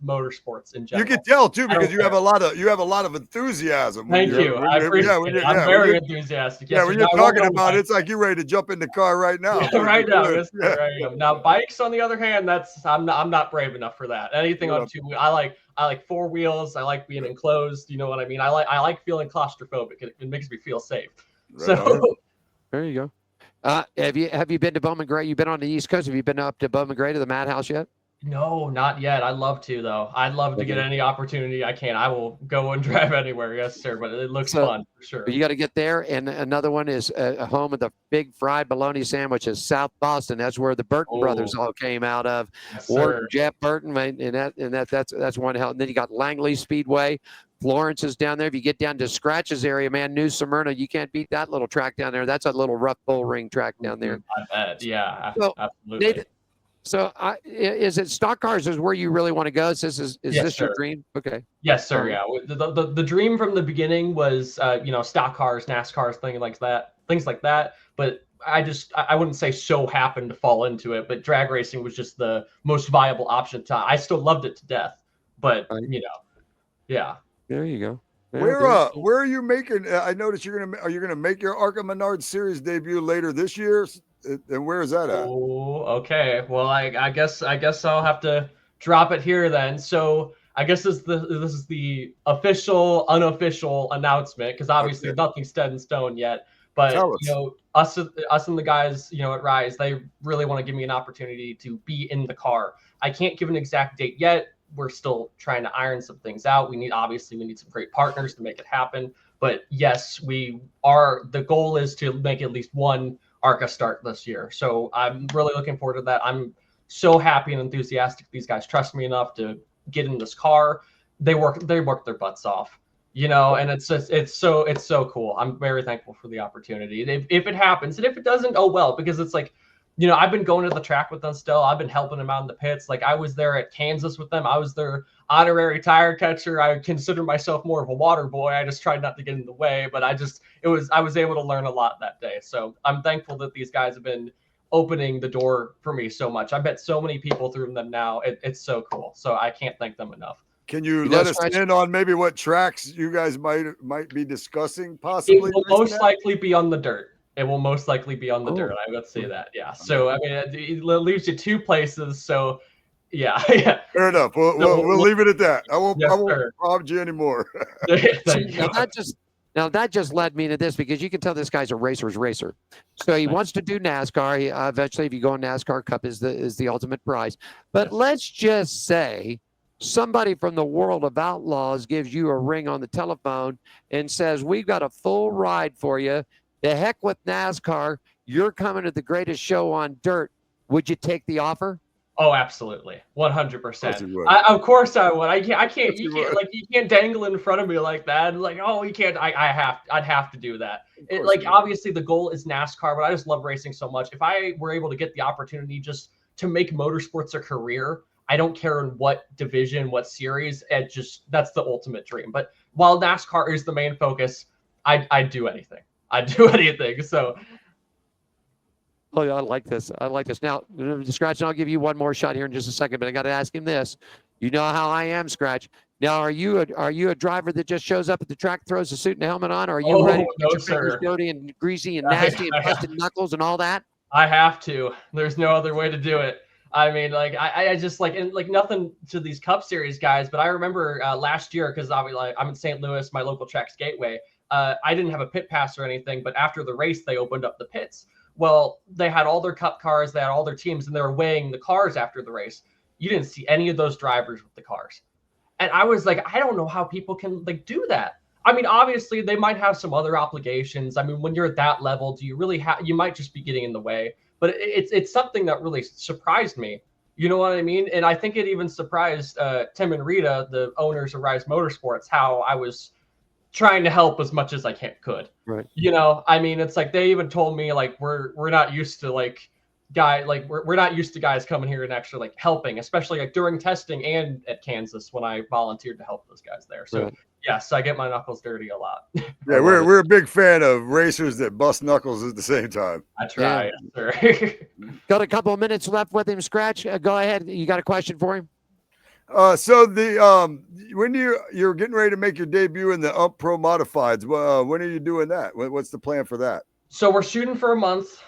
S8: motorsports in general.
S3: You can tell too because you have a lot of enthusiasm.
S8: Thank you. I appreciate it. I'm very enthusiastic.
S3: Yeah, when you're talking about it, it's like you're ready to jump in the car right now.
S8: Yeah, right now. Yes, I am. Now bikes, on the other hand, I'm not brave enough for that. Anything on 2 wheels. I like 4 wheels. I like being enclosed. You know what I mean? I like feeling claustrophobic. It makes me feel safe.
S1: Right. So there you go. Have you been to Bowman Gray? You've been on the East Coast. Have you been up to Bowman Gray to the Madhouse yet?
S8: No, not yet. I'd love to though. I'd love to get any opportunity I can. I will go and drive anywhere. Yes, sir. But it looks fun for sure.
S1: You got to get there. And another one is home of the big fried bologna sandwiches, South Boston. That's where the Burton brothers all came out of.
S8: Yes,
S1: Or Jeff Burton, that's one hell. And then you got Langley Speedway. Florence is down there. If you get down to Scratch's area, man, New Smyrna, you can't beat that little track down there. That's a little rough bull ring track down there.
S8: I bet. Yeah,
S1: so,
S8: absolutely.
S1: Nathan, so is it stock cars is where you really want to go? Is this your dream? Okay.
S8: Yes, sir. Yeah. The dream from the beginning was, stock cars, NASCARs, things like that. But I wouldn't say so happened to fall into it, but drag racing was just the most viable option. I still loved it to death, but yeah.
S1: There you go.
S3: Where are you making? I noticed are you gonna make your ARCA Menard Series debut later this year? And where is that at?
S8: Oh, okay. Well, I guess I'll have to drop it here then. So I guess this is the official, unofficial announcement because obviously nothing's set in stone yet. But us and the guys, at Rise, they really want to give me an opportunity to be in the car. I can't give an exact date yet. We're still trying to iron some things out. We need some great partners to make it happen. But yes, the goal is to make at least one ARCA start this year. So I'm really looking forward to that. I'm so happy and enthusiastic. These guys trust me enough to get in this car. They work their butts off, and it's so cool. I'm very thankful for the opportunity. If it happens, and if it doesn't, oh well, because it's like, I've been going to the track with them still. I've been helping them out in the pits. Like I was there at Kansas with them. I was their honorary tire catcher. I consider myself more of a water boy. I just tried not to get in the way, but I was able to learn a lot that day. So I'm thankful that these guys have been opening the door for me so much. I bet so many people through them now. It's so cool. So I can't thank them enough.
S3: Can you let us in on maybe what tracks you guys might be discussing possibly?
S8: It will most likely be on the dirt. It will most likely be on the dirt. I would say that. Yeah. So, I mean, it leaves you two places. So, yeah.
S3: Fair enough. We'll leave it at that. I won't prompt you anymore.
S1: Now, that just led me to this because you can tell this guy's a racer's racer. So he wants to do NASCAR. Eventually, if you go on NASCAR Cup is the ultimate prize. But let's just say somebody from the world of outlaws gives you a ring on the telephone and says, we've got a full ride for you. The heck with NASCAR. You're coming to the greatest show on dirt. Would you take the offer?
S8: Oh, absolutely. 100%. Of course I would. I can't, you can't dangle in front of me like that. Like, oh, you can't, I'd have to do that. Obviously the goal is NASCAR, but I just love racing so much. If I were able to get the opportunity just to make motorsports a career, I don't care in what division, what series, that's the ultimate dream. But while NASCAR is the main focus, I'd do anything. I'd do anything. So.
S1: Oh, yeah, I like this. Now, Scratch, and I'll give you one more shot here in just a second, but I got to ask him this. You know how I am, Scratch. Now, are you a driver that just shows up at the track, throws a suit and a helmet on, or are you ready to get your fingers dirty and greasy and nasty and busted knuckles and all that?
S8: I have to. There's no other way to do it. I mean, I just nothing to these Cup Series guys, but I remember last year, because I'm in St. Louis, my local track's Gateway. I didn't have a pit pass or anything, but after the race, they opened up the pits. Well, they had all their Cup cars, they had all their teams, and they were weighing the cars after the race. You didn't see any of those drivers with the cars. And I was like, I don't know how people can do that. I mean, obviously they might have some other obligations. I mean, when you're at that level, do you really you might just be getting in the way, but it's something that really surprised me. You know what I mean? And I think it even surprised Tim and Rita, the owners of Rise Motorsports, how I was trying to help as much as I could.
S1: Right.
S8: I mean, it's like they even told me we're not used to we're not used to guys coming here and actually helping, especially during testing and at Kansas when I volunteered to help those guys there. So yes, I get my knuckles dirty a lot.
S3: Yeah, we're a big fan of racers that bust knuckles at the same time.
S8: I try, sir.
S1: Got a couple of minutes left with him, Scratch. Go ahead. You got a question for him?
S3: So when you're getting ready to make your debut in the Ump Pro Modifieds, when are you doing that? What's the plan for that?
S8: So we're shooting for a month.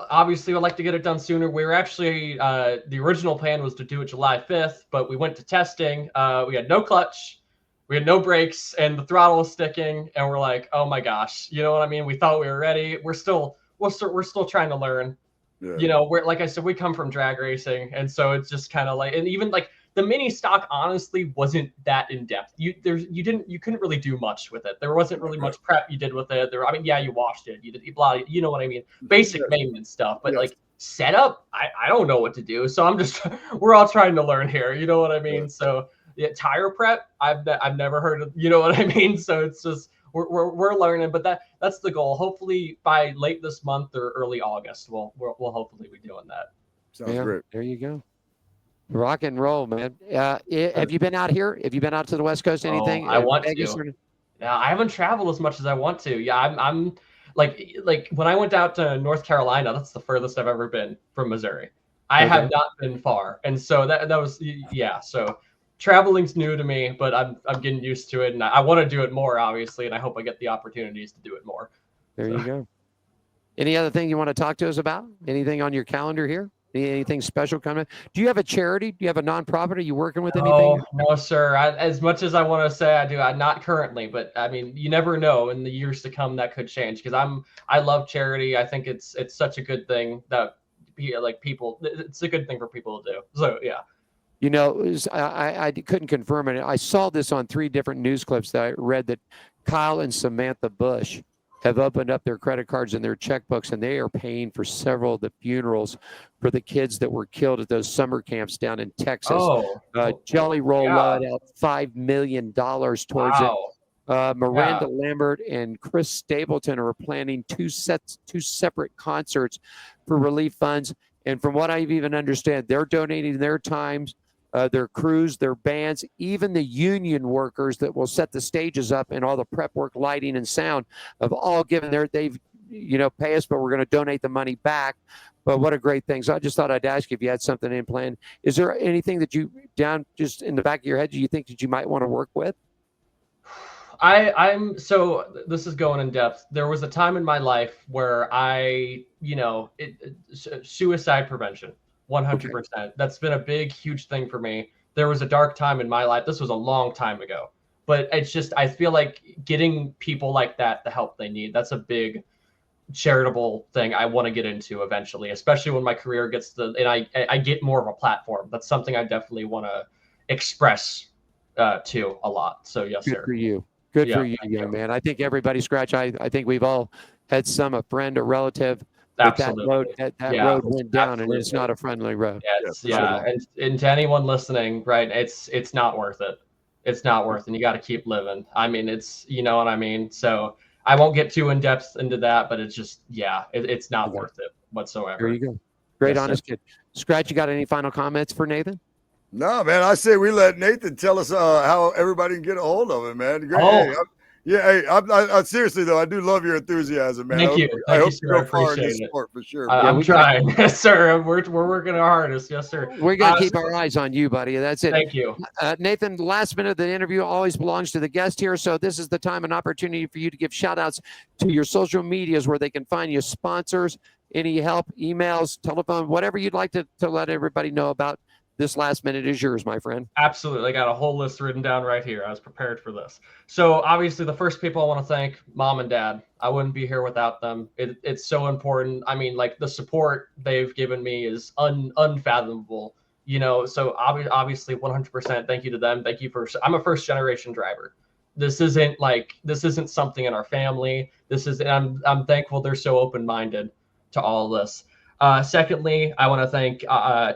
S8: Obviously, I'd like to get it done sooner. We were actually the original plan was to do it July 5th, but we went to testing. We had no clutch, we had no brakes, and the throttle was sticking. And we're like, oh my gosh, you know what I mean? We thought we were ready. We're still we're still trying to learn.
S3: Yeah.
S8: You know, we're like I said, we come from drag racing, and so it's just kind of like, and even like the mini stock honestly wasn't that in depth. You couldn't really do much with it. There wasn't really much prep you did with it. I mean, yeah, you washed it, you did blah, you know what I mean, basic maintenance stuff, but like setup, I don't know what to do. So I'm just we're all trying to learn here. You know what I mean? So yeah, tire prep, I've never heard of. You know what I mean? So it's just. We're learning, but that's the goal. Hopefully by late this month or early August, we'll hopefully be doing that.
S3: Sounds great.
S1: There you go. Rock and roll, man. Have you been out here? Have you been out to the West Coast? Anything?
S8: I want
S1: Vegas
S8: to. Yeah, I haven't traveled as much as I want to. Yeah, I'm like when I went out to North Carolina, that's the furthest I've ever been from Missouri. I have not been far, and so that was So traveling's new to me, but I'm getting used to it, and I want to do it more, obviously, and I hope I get the opportunities to do it more.
S1: There you go. Any other thing you want to talk to us about? Anything on your calendar here? Anything special coming? Do you have a charity? Do you have a nonprofit? Are you working with anything?
S8: No, sir. As much as I want to say I do, not currently, but I mean, you never know in the years to come that could change, because I love charity. I think it's such a good thing that people, it's a good thing for people to do. So yeah.
S1: You know, I couldn't confirm it. I saw this on 3 different news clips that I read that Kyle and Samantha Bush have opened up their credit cards and their checkbooks, and they are paying for several of the funerals for the kids that were killed at those summer camps down in Texas. Jelly Roll out $5 million towards it. Miranda Lambert and Chris Stapleton are planning 2 separate concerts for relief funds. And from what I've even understand, they're donating their times, their crews, their bands, even the union workers that will set the stages up and all the prep work, lighting, and sound have all given they've pay us, but we're going to donate the money back. But what a great thing. So I just thought I'd ask you if you had something in plan. Is there anything that you just in the back of your head, do you think that you might want to work with?
S8: I'm so this is going in depth. There was a time in my life where suicide prevention, 100%. Okay. That's been a big, huge thing for me. There was a dark time in my life. This was a long time ago, but it's just, I feel like getting people like that the help they need, that's a big charitable thing I want to get into eventually, especially when my career gets and I get more of a platform. That's something I definitely want to express to a lot. So yes, sir.
S1: Good for you. Good for you, young man. I think everybody scratch. I think we've all had a friend, a relative, that road went down, and it's not a friendly road.
S8: And to anyone listening, right, it's not worth it. It's not worth it. And you got to keep living. I mean, it's, you know what I mean? So I won't get too in depth into that, but it's just, it's not worth it whatsoever.
S1: There you go. Great, honest kid. Scratch, you got any final comments for Nathan?
S3: No, man. I say we let Nathan tell us how everybody can get a hold of him, man. Great. I seriously though, I do love your enthusiasm, man.
S8: Thank you.
S3: I hope you go far in this sport for sure.
S8: I'm trying, yes, sir. We're working our hardest, yes, sir.
S1: We're gonna keep our eyes on you, buddy. That's it.
S8: Thank you,
S1: Nathan. The last minute of the interview always belongs to the guest here, so this is the time and opportunity for you to give shout outs to your social medias where they can find you, sponsors, any help, emails, telephone, whatever you'd like to let everybody know about. This last minute is yours, my friend.
S8: Absolutely. I got a whole list written down right here. I was prepared for this. So obviously the first people I want to thank, Mom and Dad. I wouldn't be here without them. It's so important. I mean, like the support they've given me is unfathomable, so obviously 100% thank you to them. Thank you I'm a first generation driver. This isn't something in our family. I'm thankful they're so open-minded to all of this. Secondly, I want to thank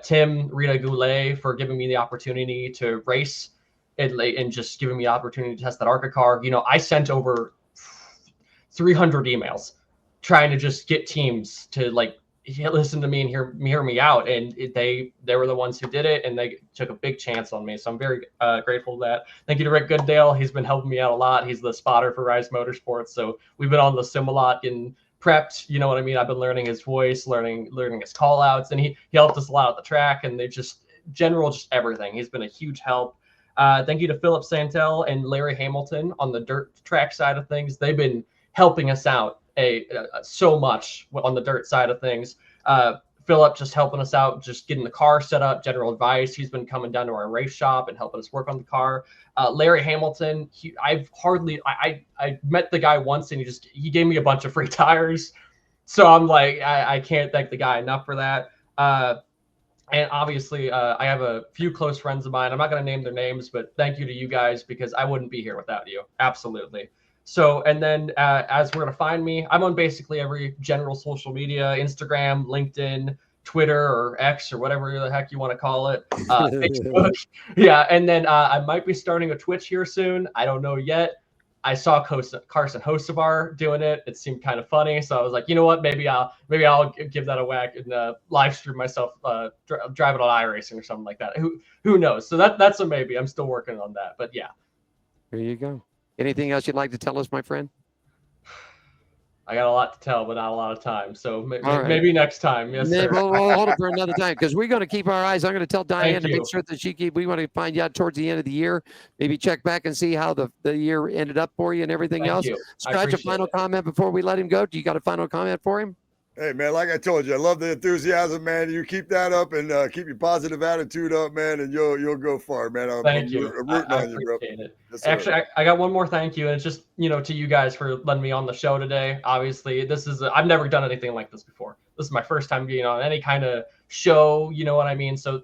S8: Tim Rita Goulet for giving me the opportunity to race and just giving me the opportunity to test that ARCA car. I sent over 300 emails trying to just get teams to listen to me and hear me out. And they were the ones who did it, and they took a big chance on me. So I'm very grateful for that. Thank you to Rick Goodale. He's been helping me out a lot. He's the spotter for Rise Motorsports. So we've been on the sim a lot and prepped, you know what I mean? I've been learning his voice, learning his call outs, and he helped us a lot at the track, and they just everything. He's been a huge help. Thank you to Philip Santel and Larry Hamilton on the dirt track side of things. They've been helping us out so much on the dirt side of things. Philip just helping us out, just getting the car set up, general advice. He's been coming down to our race shop and helping us work on the car. Larry Hamilton, I met the guy once, and he gave me a bunch of free tires. So I'm like, I can't thank the guy enough for that. And obviously, I have a few close friends of mine. I'm not going to name their names, but thank you to you guys because I wouldn't be here without you. Absolutely. So, and then as we're going to find me, I'm on basically every general social media, Instagram, LinkedIn, Twitter, or X, or whatever the heck you want to call it. Facebook. Yeah. And then I might be starting a Twitch here soon. I don't know yet. I saw Carson Hocevar doing it. It seemed kind of funny, so I was like, you know what? Maybe I'll give that a whack and live stream myself driving on iRacing or something like that. Who knows? So that's a maybe. I'm still working on that, but yeah.
S1: There you go. Anything else you'd like to tell us, my friend?
S8: I got a lot to tell, but not a lot of time. So
S1: right.
S8: maybe next time. Yes, sir.
S1: We'll hold it for another time because we're going to keep our eyes. I'm going to tell Diane to make sure that we want to find you out towards the end of the year. Maybe check back and see how the year ended up for you and everything else. Scratch, a final comment before we let him go. Do you got a final comment for him?
S3: Hey, man, like I told you, I love the enthusiasm, man. You keep that up and keep your positive attitude up, man, and you'll go far, man.
S8: Thank you.
S3: I'm rooting on you, bro.
S8: It. Yes, actually, I got one more thank you, and it's just, to you guys for letting me on the show today. Obviously, I've never done anything like this before. This is my first time being on any kind of show, you know what I mean? So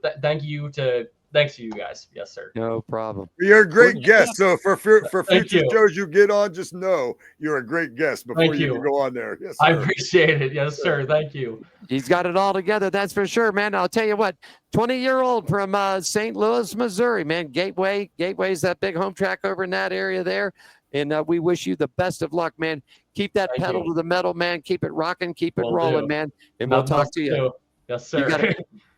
S8: thanks to you guys. Yes, sir.
S1: No problem.
S3: You're a great guest. So for future shows you get on, just know you're a great guest before you go on there. Yes, sir.
S8: I appreciate it. Yes, sir. Thank you.
S1: He's got it all together. That's for sure, man. I'll tell you what, 20-year-old from St. Louis, Missouri, man. Gateway's that big home track over in that area there. And we wish you the best of luck, man. Keep that pedal to the metal, man. Keep it rocking. Keep it rolling, man. And we'll talk to you.
S8: Yes, sir.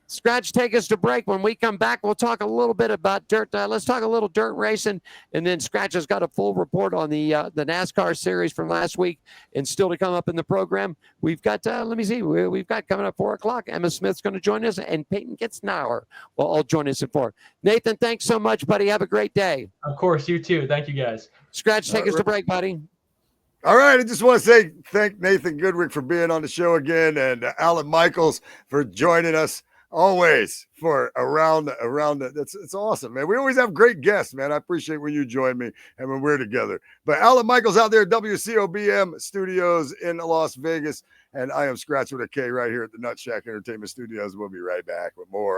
S1: Scratch, take us to break. When we come back, we'll talk a little bit about dirt. Let's talk a little dirt racing, and then Scratch has got a full report on the NASCAR series from last week, and still to come up in the program. We've got, let me see, we've got coming up 4 o'clock. Emma Smith's going to join us, and Payton Getzenaur will all join us at 4. Nathan, thanks so much, buddy. Have a great day.
S8: Of course, you too. Thank you, guys.
S1: Scratch, take us to break, buddy.
S3: All right, I just want to thank Nathan Goodrick for being on the show again, and Alan Michaels for joining us. Always for around it's awesome, man. We always have great guests, man. I appreciate when you join me and when we're together. But Alan Michaels out there at WCOBM Studios in Las Vegas, and I am Scratch with a K right here at the Nut Shack Entertainment Studios. We'll be right back with more.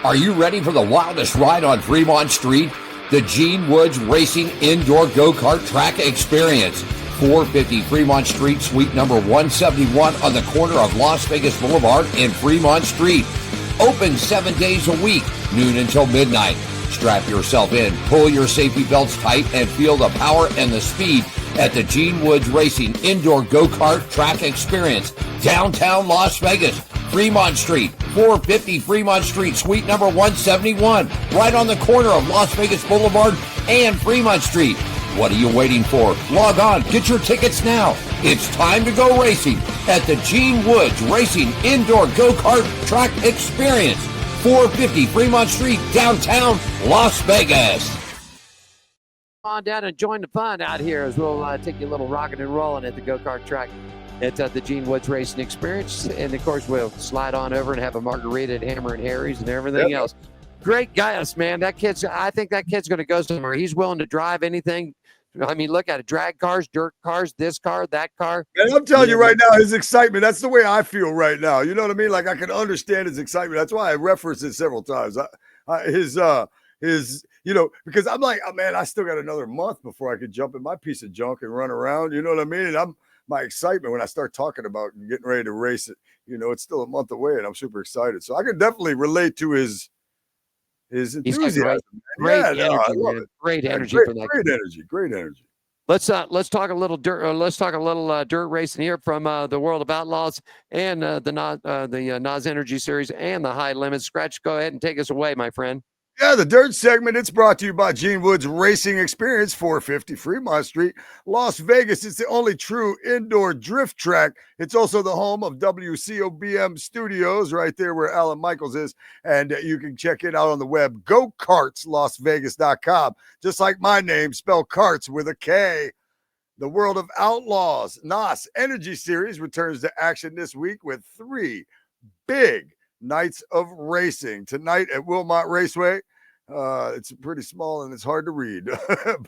S4: Are you ready for the wildest ride on Fremont Street? The Gene Woods Racing Indoor Go-Kart Track Experience. 450 Fremont Street, suite number 171 on the corner of Las Vegas Boulevard and Fremont Street. Open 7 days a week, noon until midnight. Strap yourself in, pull your safety belts tight, and feel the power and the speed at the Gene Woods Racing Indoor Go-Kart Track Experience, downtown Las Vegas. Fremont Street, 450 Fremont Street, suite number 171, right on the corner of Las Vegas Boulevard and Fremont Street. What are you waiting for? Log on, get your tickets now. It's time to go racing at the Gene Woods Racing Indoor Go-Kart Track Experience, 450 Fremont Street, downtown Las Vegas.
S1: Come on down and join the fun out here as we'll take you a little rocking and rolling at the go-kart track at the Gene Woods Racing Experience. And, of course, we'll slide on over and have a margarita at Hammer and Harry's and everything else. Great guys, man. I think that kid's going to go somewhere. He's willing to drive anything. I mean, look at it. Drag cars, dirt cars, this car, that car.
S3: And I'm telling you right now, his excitement, that's the way I feel right now. You know what I mean? Like, I can understand his excitement. That's why I referenced it several times. Because I'm like, oh, man, I still got another month before I could jump in my piece of junk and run around. You know what I mean? And my excitement when I start talking about getting ready to race it, it's still a month away and I'm super excited. So I can definitely relate to his enthusiasm.
S1: Great energy.
S3: Great energy.
S1: Let's talk a little dirt. Dirt racing here from the World of Outlaws and the NOS Energy Series and the High Limits. Scratch, go ahead and take us away, my friend.
S3: Yeah, the dirt segment, it's brought to you by Gene Woods Racing Experience, 450 Fremont Street, Las Vegas. It's the only true indoor drift track. It's also the home of WCOBM Studios, right there where Alan Michaels is. And you can check it out on the web, gokartslasvegas.com. Just like my name, spell karts with a K. The World of Outlaws, NOS Energy Series returns to action this week with 3 big nights of racing. Tonight at Wilmot Raceway, it's pretty small and it's hard to read.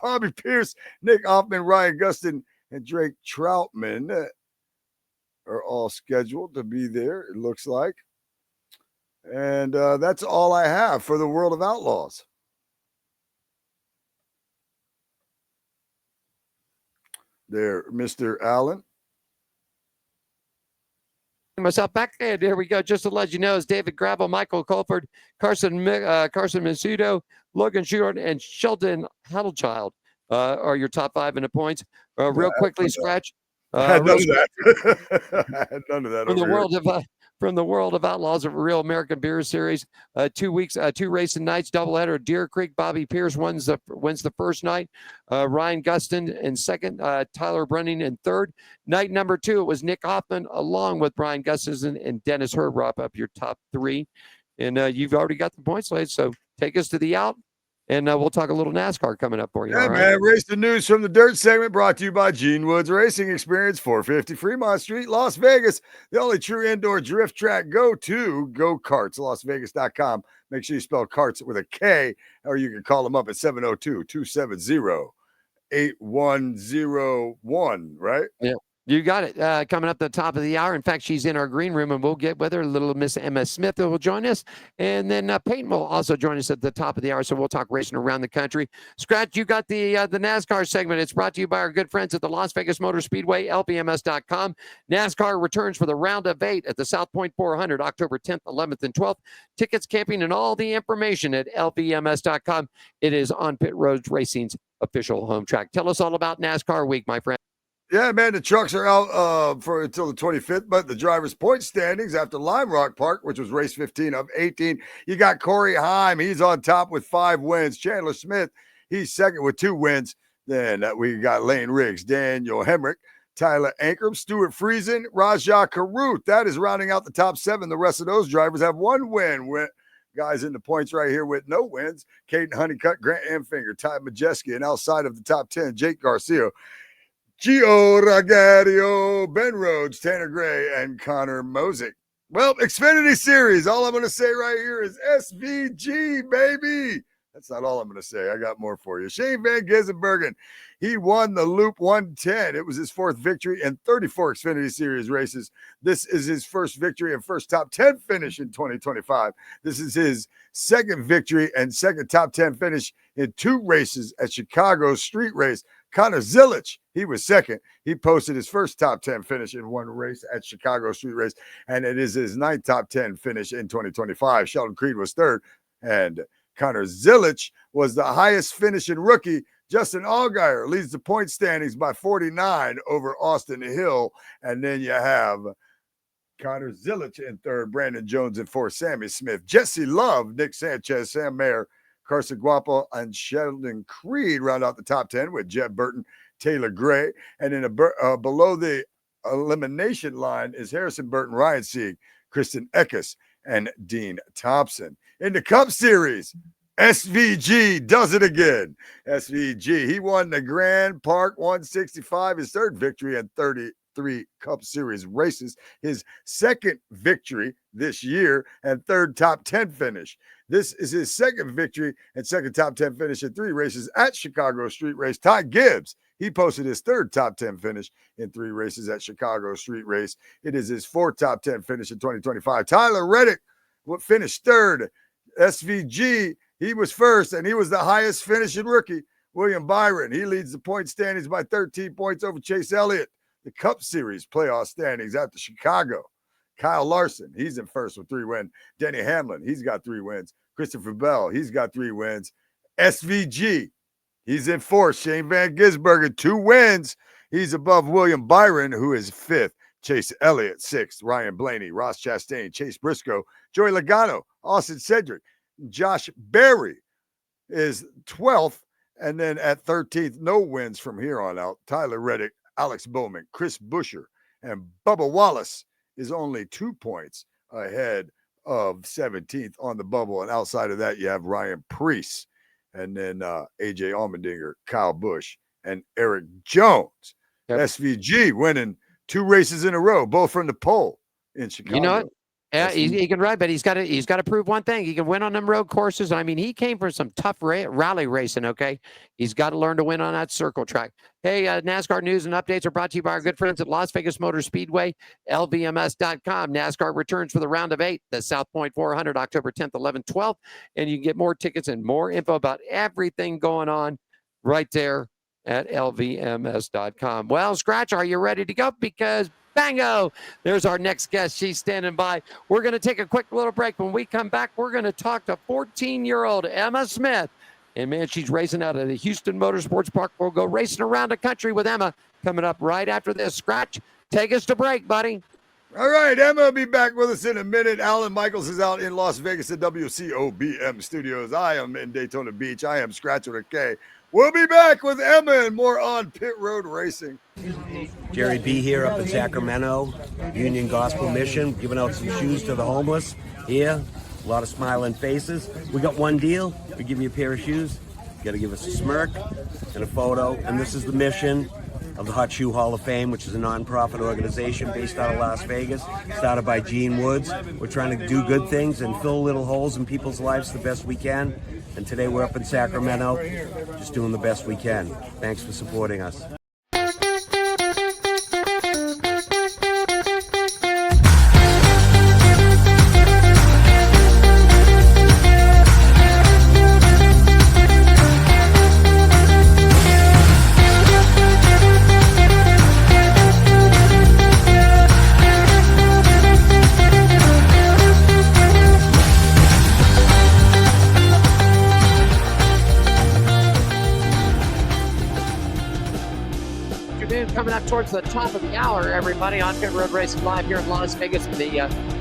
S3: Bobby Pierce, Nick Hoffman, Ryan Gustin, and Drake Troutman are all scheduled to be there, it looks like. And that's all I have for the World of Outlaws. There, Mr. Allen.
S1: Myself back there. Here we go. Just to let you know, it's David Gravel, Michael Colford, Carson Masudo, Logan Short, and Sheldon Huddlechild are your top 5 in the points. Real quickly, Scratch.
S3: I had none of that. I had none of that
S1: from the world of Outlaws of Real American Beer Series. 2 weeks, 2 racing nights, doubleheader. Deer Creek, Bobby Pierce wins the first night. Ryan Gustin in second. Tyler Brunning in third. Night number 2, it was Nick Hoffman along with Brian Gustin and Dennis Herb wrap up your top 3. And you've already got the points laid, so take us to the out. And we'll talk a little NASCAR coming up for you.
S3: Yeah,
S1: all right?
S3: man. Race the news from the dirt segment brought to you by Gene Woods Racing Experience, 450 Fremont Street, Las Vegas. The only true indoor drift track. Go to gokartslasvegas.com. Make sure you spell karts with a K, or you can call them up at 702-270-8101, right?
S1: Yeah. You got it. Coming up the top of the hour. In fact, she's in our green room, and we'll get with her. Little Miss Emma Smith will join us. And then Payton will also join us at the top of the hour. So we'll talk racing around the country. Scratch, you got the NASCAR segment. It's brought to you by our good friends at the Las Vegas Motor Speedway, LPMS.com. NASCAR returns for the round of 8 at the South Point 400, October 10th, 11th, and 12th. Tickets, camping, and all the information at LPMS.com. It is on Pit Road Racing's official home track. Tell us all about NASCAR Week, my friend.
S3: Yeah, man, the trucks are out for until the 25th, but the driver's point standings after Lime Rock Park, which was race 15 of 18, you got Corey Heim. He's on top with 5 wins. Chandler Smith, he's second with 2 wins. Then we got Lane Riggs, Daniel Hemrick, Tyler Ankrum, Stuart Friesen, Rajah Caruth. That is rounding out the top 7. The rest of those drivers have 1 win. Guys in the points right here with no wins: Caden Honeycutt, Grant Amfinger, Ty Majeski, and outside of the top 10, Jake Garcia, Gio Ragario, Ben Rhodes, Tanner Gray, and Connor Mosick. Well, Xfinity Series. All I'm going to say right here is SVG, baby. That's not all I'm going to say. I got more for you. Shane Van Gisbergen, he won the Loop 110. It was his 4th victory in 34 Xfinity Series races. This is his first victory and first top 10 finish in 2025. This is his 2nd victory and 2nd top 10 finish in 2 races at Chicago's street race. Connor Zilich, he was 2nd. He posted his first top 10 finish in 1 race at Chicago street race, and it is his 9th top 10 finish in 2025. Sheldon Creed was 3rd, and Connor Zilich was the highest finishing rookie. Justin Allgaier leads the point standings by 49 over Austin Hill, and then you have Connor Zilich in 3rd, Brandon Jones in 4th, Sammy Smith, Jesse Love, Nick Sanchez, Sam Mayer, Carson Guapo, and Sheldon Creed round out the top 10 with Jeb Burton, Taylor Gray. And then below the elimination line is Harrison Burton, Ryan Sieg, Kristen Eckes, and Dean Thompson. In the Cup Series, SVG does it again. SVG, he won the Grand Park 165, his 3rd victory in 33 Cup Series races, his 2nd victory this year, and 3rd top 10 finish. This is his 2nd victory and 2nd top 10 finish in 3 races at Chicago Street Race. Ty Gibbs, he posted his 3rd top 10 finish in 3 races at Chicago Street Race. It is his 4th top 10 finish in 2025. Tyler Reddick finished 3rd. SVG, he was 1st, and he was the highest finishing rookie. William Byron, he leads the point standings by 13 points over Chase Elliott. The Cup Series playoff standings after Chicago. Kyle Larson, he's in 1st with 3 wins. Denny Hamlin, he's got 3 wins. Christopher Bell, he's got 3 wins. SVG, he's in 4th. Shane Van Gisbergen, 2 wins. He's above William Byron, who is 5th. Chase Elliott, 6th. Ryan Blaney, Ross Chastain, Chase Briscoe, Joey Logano, Austin Cedric, Josh Berry is 12th. And then at 13th, no wins from here on out. Tyler Reddick, Alex Bowman, Chris Buescher, and Bubba Wallace is only 2 points ahead of 17th on the bubble. And outside of that, you have Ryan Preece, and then AJ Allmendinger, Kyle Busch, and Eric Jones.
S1: Yep.
S3: SVG winning 2 races in a row, both from the pole in Chicago.
S1: You know what? Yeah, he can ride, but he's got to prove one thing. He can win on them road courses. I mean, he came from some tough rally racing. Okay, he's got to learn to win on that circle track. Hey, NASCAR news and updates are brought to you by our good friends at Las Vegas Motor Speedway, LVMS.com. NASCAR returns for the round of 8, the South Point 400, October 10th, 11th, 12th, and you can get more tickets and more info about everything going on right there at LVMS.com. Well, Scratch, are you ready to go? Because bango, there's our next guest. She's standing by. We're going to take a quick little break. When we come back, we're going to talk to 14-year-old Emma Smith. And, man, she's racing out of the Houston Motorsports Park. We'll go racing around the country with Emma coming up right after this. Scratch, take us to break, buddy.
S3: All right, Emma will be back with us in a minute. Alan Michaels is out in Las Vegas at WCOBM Studios. I am in Daytona Beach. I am Scratch with a K. We'll be back with Emma and more on Pit Road Racing.
S5: Jerry B here up in Sacramento, Union Gospel Mission, giving out some shoes to the homeless here. A lot of smiling faces. We got one deal. We give you a pair of shoes. You got to give us a smirk and a photo. And this is the mission of the Hot Shoe Hall of Fame, which is a non-profit organization based out of Las Vegas, started by Gene Woods. We're trying to do good things and fill little holes in people's lives the best we can. And today we're up in Sacramento, just doing the best we can. Thanks for supporting us.
S1: Coming up towards the top of the hour, everybody, on Pit Road Racing Live here in Las Vegas in the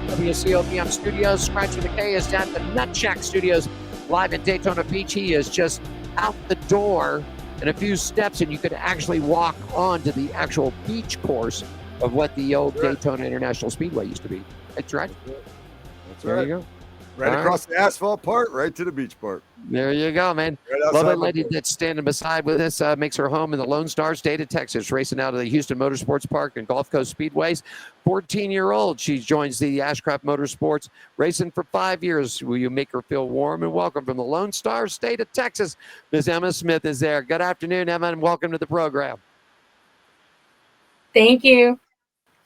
S1: WCOPM studios. Scratch with the K is at the Nut Shack Studios live in Daytona Beach. He is just out the door in a few steps, and you could actually walk onto the actual beach course of what the old Daytona International Speedway used to be. That's right.
S3: That's
S1: there
S3: right.
S1: You go.
S3: Right across the asphalt part, right to the beach part.
S1: There you go, man.
S3: Right
S1: Lovely lady that's standing beside with us makes her home in the Lone Star State of Texas, racing out of the Houston Motorsports Park and Gulf Coast Speedways. 14-year-old. She joins the Ashcraft Motorsports, racing for 5 years. Will you make her feel warm and welcome from the Lone Star State of Texas? Ms. Emma Smith is there. Good afternoon, Emma, and welcome to the program.
S9: Thank you.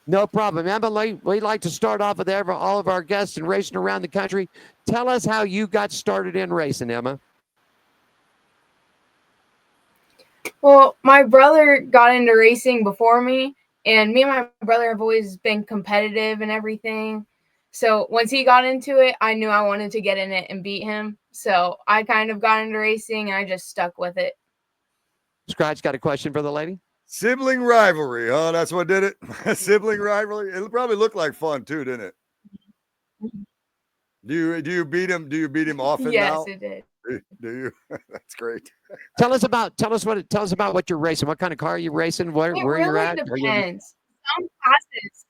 S1: No problem. Emma, we like to start off with all of our guests and racing around the country. Tell us how you got started in racing, Emma.
S9: Well, my brother got into racing before me, and me and my brother have always been competitive and everything. So once he got into it, I knew I wanted to get in it and beat him. So I kind of got into racing, and I just stuck with it.
S1: Scratch, got a question for the lady?
S3: Sibling rivalry, huh? That's what did it? Sibling rivalry. It probably looked like fun too, didn't it? Do you beat him? Do you beat him often now?
S9: Yes, it did.
S3: Do you? That's great.
S1: Tell us about what you're racing. What kind of car are you racing? Where
S9: really
S1: you're at?
S9: Depends. Some classes.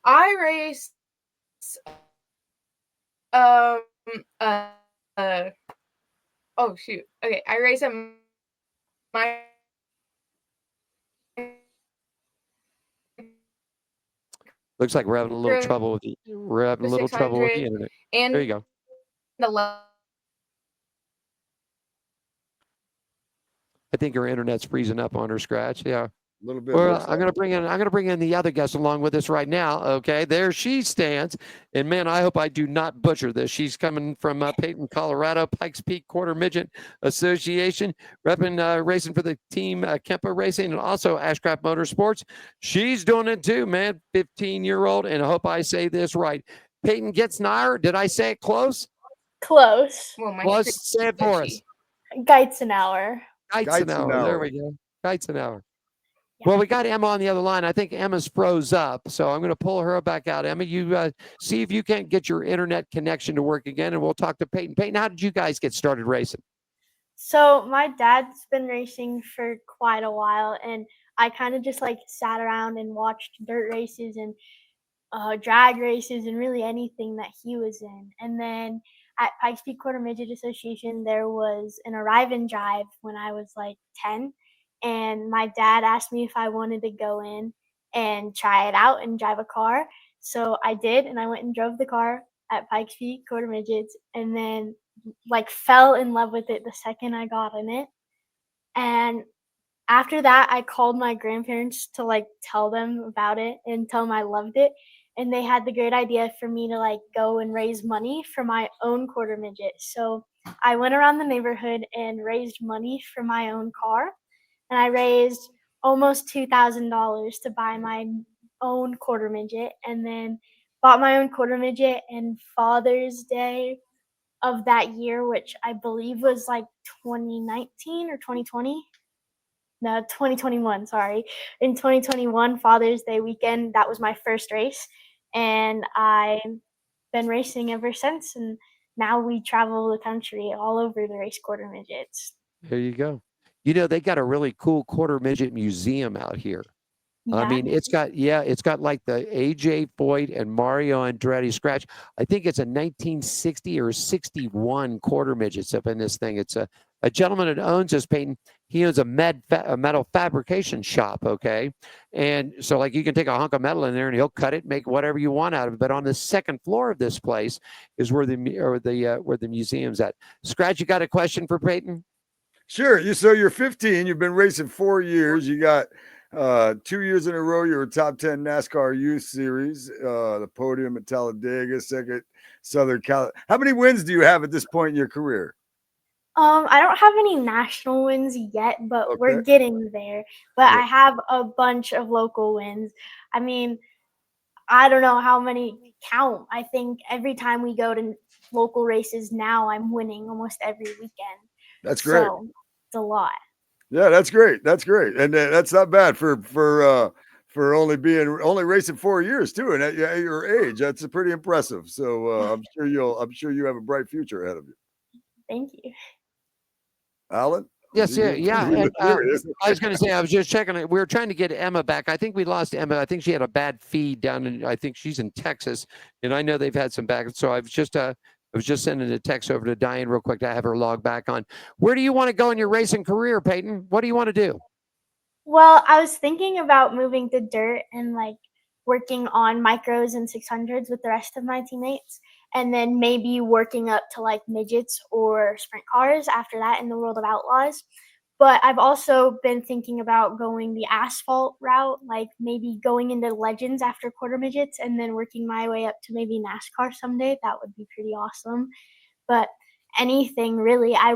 S9: I race oh shoot. Okay, I race at my
S1: Looks like we're having a little trouble with the internet.
S9: And
S1: there you go. I think her internet's freezing up on her, Scratch. Yeah.
S3: A little bit.
S1: Well, I'm gonna bring in the other guest along with us right now. Okay, there she stands, and man, I hope I do not butcher this. She's coming from Payton, Colorado, Pikes Peak Quarter Midget Association, repping racing for the team Kempa Racing and also Ashcraft Motorsports. She's doing it too, man. 15-year-old, and I hope I say this right. Payton Getzenaur. Did I say it close?
S10: Close.
S9: Well,
S1: Say it for us.
S10: Getzenaur.
S1: Getzenaur. There we go. Getzenaur. Well, we got Emma on the other line. I think Emma's froze up, so I'm going to pull her back out. Emma, you see if you can't get your internet connection to work again, and we'll talk to Payton. Payton, how did you guys get started racing?
S10: So my dad's been racing for quite a while, and I kind of just like sat around and watched dirt races and drag races and really anything that he was in. And then at Pikes Peak Quarter Midget Association, there was an arrive and drive when I was like 10. And my dad asked me if I wanted to go in and try it out and drive a car. So I did, and I went and drove the car at Pikes Peak Quarter Midgets, and then like fell in love with it the second I got in it. And after that, I called my grandparents to like tell them about it and tell them I loved it. And they had the great idea for me to like go and raise money for my own quarter midget. So I went around the neighborhood and raised money for my own car. And I raised almost $2,000 to buy my own quarter midget, and then bought my own quarter midget. And Father's Day of that year, which I believe was like 2019 or 2020. No, 2021, sorry. In 2021, Father's Day weekend, that was my first race. And I've been racing ever since. And now we travel the country all over the race quarter midgets.
S1: There you go. You know, they got a really cool quarter midget museum out here. I
S10: Yeah.
S1: mean, it's got like the AJ Foyt and Mario Andretti scratch. I think it's a 1960 or 61 quarter midgets up in this thing. It's a gentleman that owns this, Payton. He owns a metal fabrication shop, okay? And so like you can take a hunk of metal in there and he'll cut it, make whatever you want out of it. But on the second floor of this place is where the museum's at. Scratch, you got a question for Payton?
S3: Sure. So you're 15. You've been racing 4 years. You got 2 years in a row. You were top 10 NASCAR Youth Series, the podium at Talladega, second Southern Cal. How many wins do you have at this point in your career?
S10: I don't have any national wins yet, but we're
S3: Okay.
S10: getting there. But
S3: Yeah.
S10: I have a bunch of local wins. I mean, I don't know how many count. I think every time we go to local races now, I'm winning almost every weekend.
S3: That's great.
S10: So it's a lot.
S3: Yeah, that's great. That's great, and that's not bad for only racing 4 years too, and at your age, that's pretty impressive. So I'm sure you have a bright future ahead of you.
S10: Thank you.
S3: Alan?
S1: Yes, yeah. And,
S3: Serious.
S1: I was going to say, I was just checking it. We were trying to get Emma back. I think we lost Emma. I think she had a bad feed down in, I think she's in Texas, and I know they've had some back. So I was just sending a text over to Diane real quick to have her log back on. Where do you want to go in your racing career, Payton? What do you want to do?
S10: Well, I was thinking about moving to dirt and like working on micros and 600s with the rest of my teammates, and then maybe working up to like midgets or sprint cars after that in the World of Outlaws. But I've also been thinking about going the asphalt route, like maybe going into legends after quarter midgets and then working my way up to maybe NASCAR someday. That would be pretty awesome. But anything really, I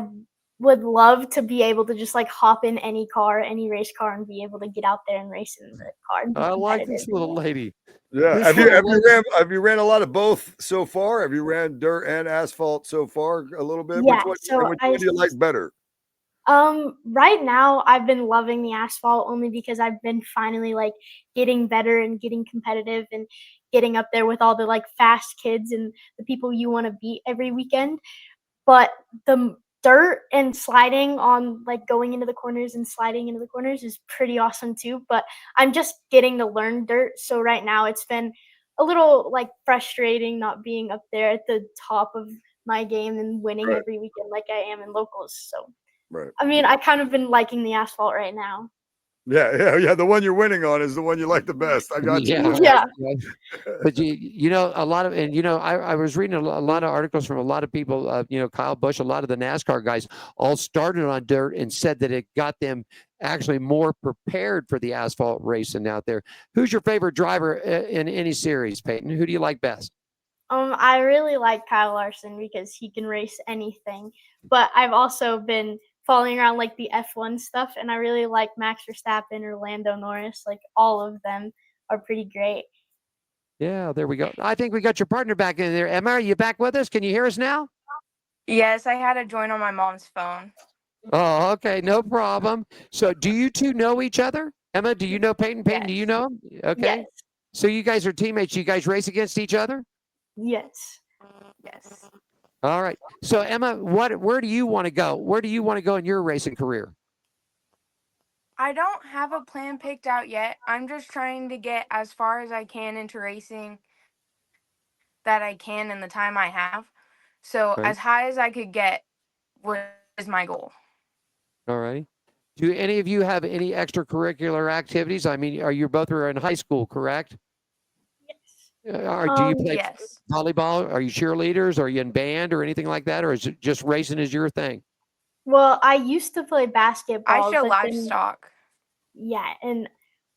S10: would love to be able to just like hop in any car, any race car, and be able to get out there and race in the car. And be
S1: I like this
S10: competitive.
S1: little lady.
S3: Yeah.
S1: This
S3: Have you
S1: little
S3: have you ran a lot of both so far? Have you ran dirt and asphalt so far a little bit?
S10: Yeah,
S3: Which
S10: so
S3: one do you like better?
S10: Right now I've been loving the asphalt only because I've been finally like getting better and getting competitive and getting up there with all the like fast kids and the people you want to beat every weekend. But the dirt and sliding on like going into the corners and sliding into the corners is pretty awesome too. But I'm just getting to learn dirt. So right now it's been a little like frustrating not being up there at the top of my game and winning
S3: Right.
S10: every weekend like I am in locals. So
S3: Right.
S10: I mean, I kind of been liking the asphalt right now.
S3: Yeah. The one you're winning on is the one you like the best. I got you.
S1: Yeah.
S10: Yeah.
S1: But you know, a lot of, and you know, I was reading a lot of articles from a lot of people, you know, Kyle Busch, a lot of the NASCAR guys all started on dirt and said that it got them actually more prepared for the asphalt racing out there. Who's your favorite driver in any series, Payton? Who do you like best?
S10: I really like Kyle Larson because he can race anything. But I've also been following around like the F1 stuff, and I really like Max Verstappen or Lando Norris. Like all of them are pretty great.
S1: Yeah, there we go. I think we got your partner back in there. Emma, are you back with us? Can you hear us now?
S11: Yes, I had to join on my mom's phone.
S1: Oh, okay, no problem. So do you two know each other? Emma, do you know Payton? Payton, do you know him? Okay.
S10: Yes.
S1: So you guys are teammates. You guys race against each other?
S10: Yes.
S11: Yes.
S1: All right. So Emma, where do you want to go? Where do you want to go in your racing career?
S11: I don't have a plan picked out yet. I'm just trying to get as far as I can into racing that I can in the time I have. So
S1: Right.
S11: as high as I could get was my goal.
S1: All right. Do any of you have any extracurricular activities? I mean, you both are in high school, correct?
S10: Yes.
S1: Do you play
S11: Yes.
S1: volleyball? Are you cheerleaders? Are you in band or anything like that? Or is it just racing is your thing?
S10: Well, I used to play
S11: I
S10: basketball,
S11: show
S10: but then
S11: livestock.
S10: yeah,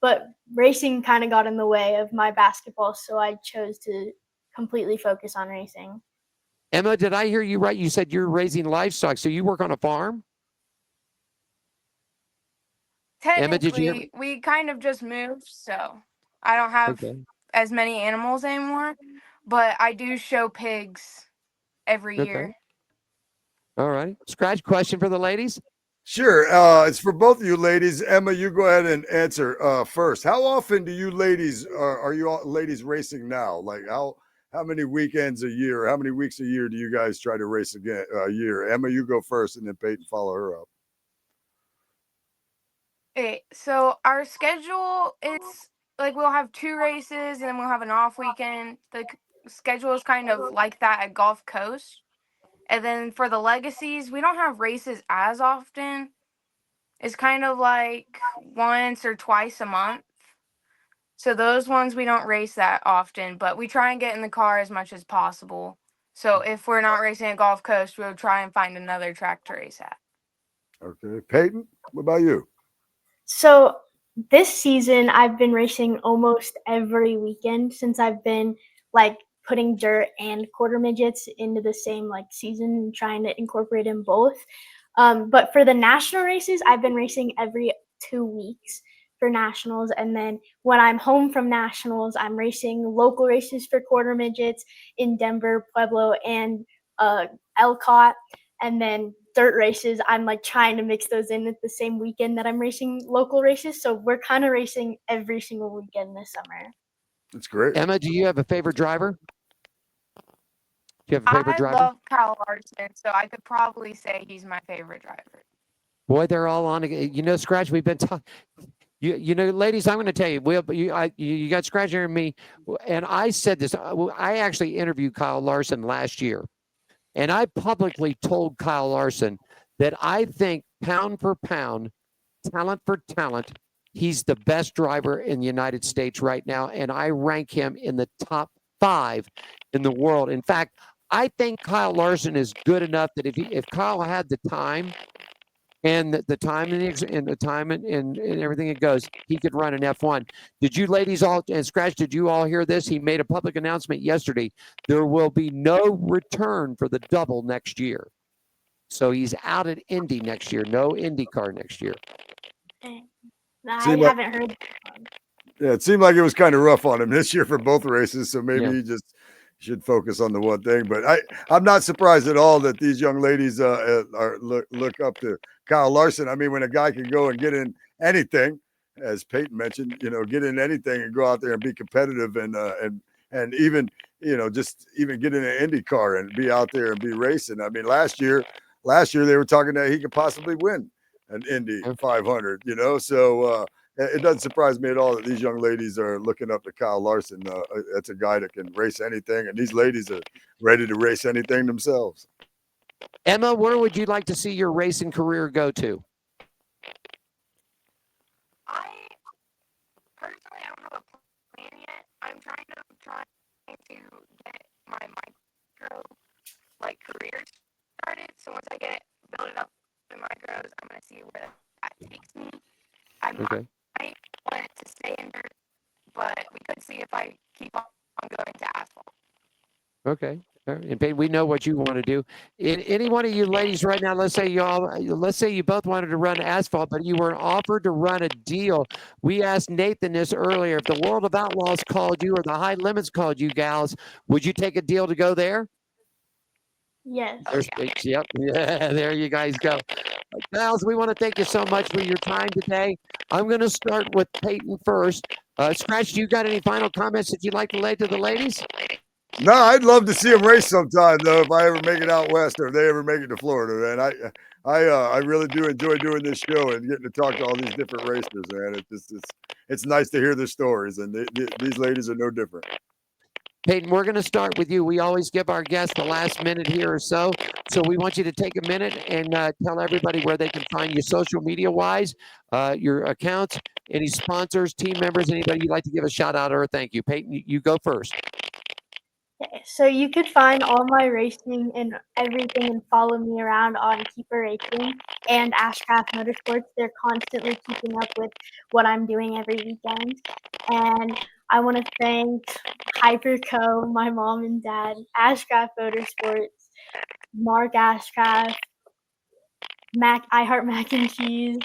S10: but racing kind of got in the way of my basketball, so I chose to completely focus on racing.
S1: Emma, did I hear you right? You said you're raising livestock, so you work on a farm? Emma, did you hear?
S11: Technically, we kind of just moved, so I don't have
S1: Okay.
S11: as many animals anymore, but I do show pigs every
S1: Okay.
S11: year.
S1: All right. Scratch question for the ladies.
S3: Sure. It's for both of you ladies. Emma, you go ahead and answer first. How often do you ladies are you all ladies racing now? Like how many weekends a year? How many weeks a year do you guys try to race again a year? Emma, you go first, and then Peyton follow her up.
S11: Okay, so our schedule, it's like we'll have 2 races and then we'll have an off weekend. The schedule is kind of like that at Gulf Coast. And then for the legacies, we don't have races as often. It's kind of like once or twice a month. So those ones we don't race that often, but we try and get in the car as much as possible. So if we're not racing at Gulf Coast, we'll try and find another track to race at.
S3: Okay. Peyton, what about you?
S10: So this season, I've been racing almost every weekend since I've been like putting dirt and quarter midgets into the same like season and trying to incorporate them both. But for the national races, I've been racing every 2 weeks for nationals, and then when I'm home from nationals, I'm racing local races for quarter midgets in Denver, Pueblo, and Elcott, and then dirt races. I'm like trying to mix those in at the same weekend that I'm racing local races. So we're kind of racing every single weekend this summer.
S3: That's great.
S1: Emma, do you have a favorite driver? Do you have a favorite
S11: I
S1: driver?
S11: love Kyle Larson, so I could probably say he's my favorite driver.
S1: Boy, they're all on. You know, Scratch, we've been talking. You know, ladies, I'm going to tell you, you got Scratch here and me, and I said this. I actually interviewed Kyle Larson last year, and I publicly told Kyle Larson that I think pound for pound, talent for talent, he's the best driver in the United States right now, and I rank him in the top 5 in the world. In fact, I think Kyle Larson is good enough that if Kyle had the time and the time and the time and everything it goes, he could run an F1. Did you ladies all and Scratch? Did you all hear this? He made a public announcement yesterday. There will be no return for the double next year. So he's out at Indy next year. No IndyCar next year.
S10: I
S3: Yeah,
S10: haven't heard.
S3: it seemed like it was kind of rough on him this year for both races. So maybe
S1: Yeah.
S3: he just should focus on the one thing. But I'm not surprised at all that these young ladies look up to Kyle Larson. I mean, when a guy can go and get in anything, as Peyton mentioned, get in anything and go out there and be competitive and even just even get in an Indy car and be out there and be racing. I mean, last year they were talking that he could possibly win an Indy 500. So. It doesn't surprise me at all that these young ladies are looking up to Kyle Larson. That's a guy that can race anything, and these ladies are ready to race anything themselves.
S1: Emma, where would you like to see your racing career go to?
S11: I personally don't have a plan yet. I'm trying to get my micro career started. So once I build it up in micros, I'm gonna see where that takes me. I might want it to stay in dirt, but we could see if I keep on going to asphalt.
S1: Okay. And Peyton, we know what you want to do. Any one of you ladies right now, let's say you both wanted to run asphalt, but you were offered to run a deal. We asked Nathan this earlier. If the World of Outlaws called you or the High Limits called you gals, would you take a deal to go there?
S10: Yes.
S1: Yep. Yeah, there you guys go. Pals, we want to thank you so much for your time today. I'm going to start with Payton first. Scratch, do you got any final comments that you'd like to lay to the ladies?
S3: No, I'd love to see them race sometime, though, if I ever make it out west or if they ever make it to Florida, man. I really do enjoy doing this show and getting to talk to all these different racers, man. It's nice to hear their stories, and these ladies are no different.
S1: Payton, we're going to start with you. We always give our guests the last minute here or so. So we want you to take a minute and tell everybody where they can find you social media-wise, your accounts, any sponsors, team members, anybody you'd like to give a shout out or a thank you. Payton, you go first.
S10: So you could find all my racing and everything and follow me around on Keeper Racing and Ashcraft Motorsports. They're constantly keeping up with what I'm doing every weekend. And I want to thank Hyperco, my mom and dad, Ashcraft Motorsports, Mark Ashcraft, iHeart Mac and Cheese,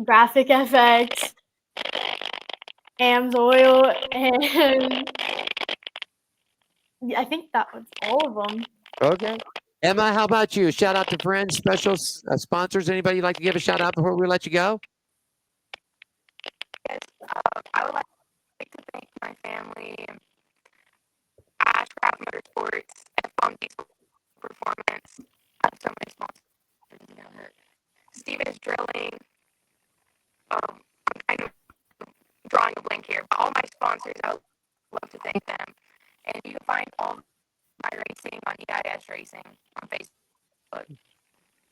S10: Graphic FX, Amsoil, and I think that was all of them.
S1: Okay. Emma, how about you? Shout out to friends, special sponsors. Anybody you'd like to give a shout out before we let you go?
S11: Yes, I would like to thank my family, Ashcraft Motorsports, F1 Diesel Performance. I have so many sponsors. Stevens Drilling. I'm kind of drawing a blank here, but all my sponsors, I would love to thank them. And you can find all my racing on EIS Racing on Facebook.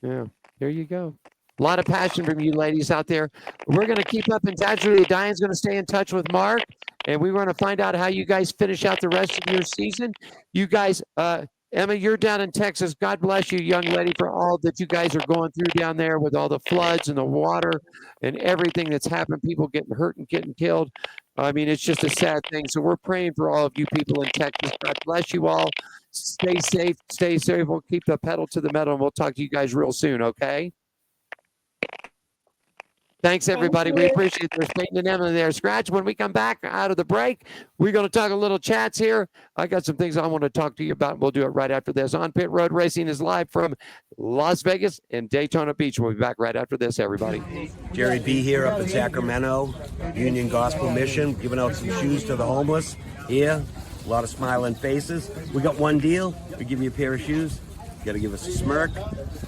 S1: Yeah, there you go. A lot of passion from you ladies out there. We're going to keep up in touch with you. Diane's going to stay in touch with Mark, and we want to find out how you guys finish out the rest of your season. You guys, Emma, you're down in Texas. God bless you, young lady, for all that you guys are going through down there with all the floods and the water and everything that's happened, people getting hurt and getting killed. I mean, it's just a sad thing. So we're praying for all of you people in Texas. God bless you all. Stay safe. Stay safe. We'll keep the pedal to the metal, and we'll talk to you guys real soon, okay? Thanks, everybody. We appreciate it. There's Payton and Emma there. Scratch, when we come back out of the break, we're going to talk a little chats here. I got some things I want to talk to you about. We'll do it right after this. On Pit Road Racing is live from Las Vegas and Daytona Beach. We'll be back right after this, everybody.
S5: Jerry B here up in Sacramento, Union Gospel Mission, giving out some shoes to the homeless here. A lot of smiling faces. We got one deal. We give you a pair of shoes. You got to give us a smirk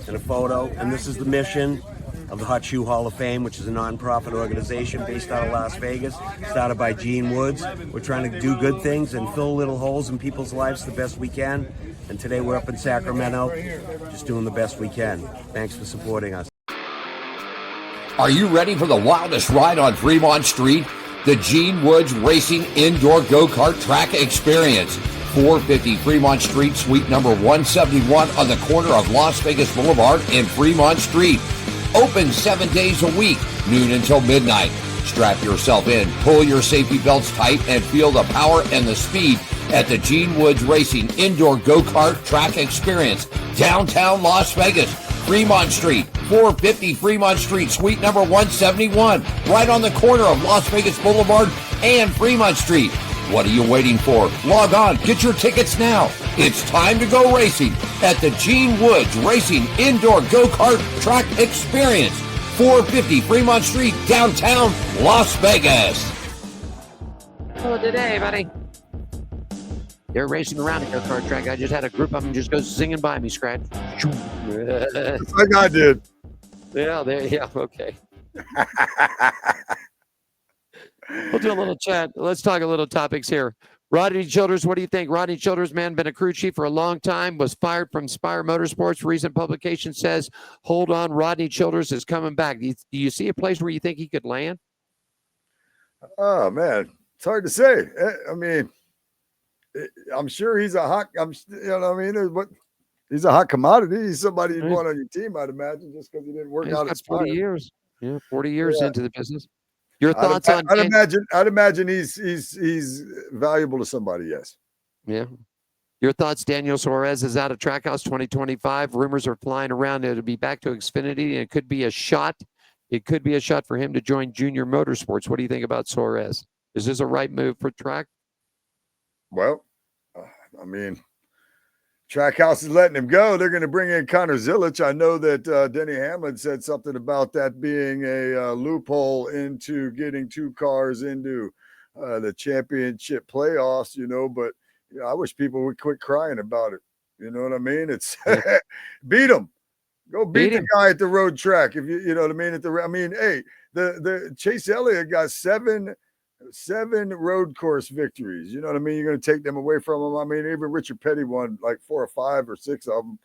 S5: and a photo. And this is the mission of the Hot Shoe Hall of Fame, which is a non-profit organization based out of Las Vegas, started by Gene Woods. We're trying to do good things and fill little holes in people's lives the best we can. And today we're up in Sacramento, just doing the best we can. Thanks for supporting us.
S4: Are you ready for the wildest ride on Fremont Street? The Gene Woods Racing Indoor Go-Kart Track Experience. 450 Fremont Street, suite number 171 on the corner of Las Vegas Boulevard and Fremont Street. Open 7 days a week, noon until midnight. Strap yourself in, pull your safety belts tight, and feel the power and the speed at the Gene Woods Racing Indoor Go-Kart Track Experience, downtown Las Vegas, Fremont Street, 450 Fremont Street, suite number 171, right on the corner of Las Vegas Boulevard and Fremont Street. What are you waiting for? Log on, get your tickets now. It's time to go racing at the Gene Woods Racing Indoor Go-Kart Track Experience, 450 Fremont Street, downtown Las Vegas.
S1: Hello today, buddy. They're racing around the go-kart track. I just had a group of them just go singing by me, Scratch.
S3: Like I did.
S1: Yeah, okay. We'll do a little chat. Let's talk a little topics here. Rodney Childers, what do you think? Rodney Childers, man, been a crew chief for a long time, was fired from Spire Motorsports. Recent publication says, hold on, Rodney Childers is coming back. Do you see a place where you think he could land?
S3: Oh, man. It's hard to say. I mean, I'm sure he's a hot, he's a hot commodity. He's somebody you'd want on your team, I'd imagine, just because he didn't work out at Spire.
S1: 40 years. Yeah, 40 years into the business. Your thoughts on?
S3: I'd imagine he's valuable to somebody. Yes.
S1: Yeah. Your thoughts? Daniel Suarez is out of Trackhouse 2025. Rumors are flying around that it'll be back to Xfinity, and it could be a shot. It could be a shot for him to join Junior Motorsports. What do you think about Suarez? Is this a right move for track?
S3: Well, I mean, Trackhouse is letting him go. They're going to bring in Connor Zilich. I know that Denny Hamlin said something about that being a loophole into getting 2 cars into the championship playoffs, but I wish people would quit crying about it. You know what I mean? It's beat them. Go beat the guy at the road track. If you know what I mean? Hey, the Chase Elliott got 7 road course victories. You know what I mean? You're going to take them away from him. I mean, even Richard Petty won like 4 or 5 or 6 of them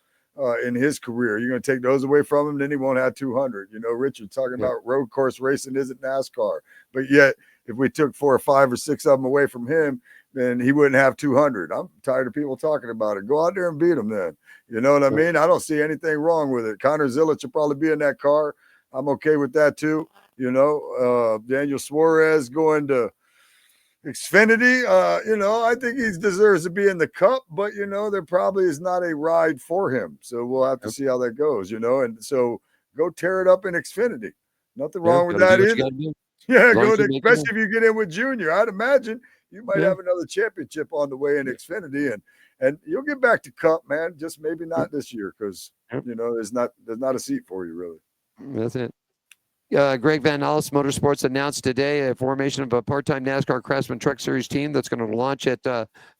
S3: in his career. You're going to take those away from him, then he won't have 200. Richard talking about road course racing isn't NASCAR, but yet if we took 4 or 5 or 6 of them away from him, then he wouldn't have 200. I'm tired of people talking about it. Go out there and beat him then. You know what I mean? I don't see anything wrong with it. Connor Zilich will probably be in that car. I'm okay with that too. Daniel Suarez going to Xfinity. I think he deserves to be in the Cup, but there probably is not a ride for him. So we'll have to see how that goes. And so go tear it up in Xfinity. Nothing wrong with that either. Yeah, especially if you get in with Junior. I'd imagine you might have another championship on the way in Xfinity, and you'll get back to Cup, man. Just maybe not this year because there's not a seat for you really.
S1: That's it. Greg Van Allis Motorsports announced today a formation of a part-time NASCAR Craftsman Truck Series team that's going to launch at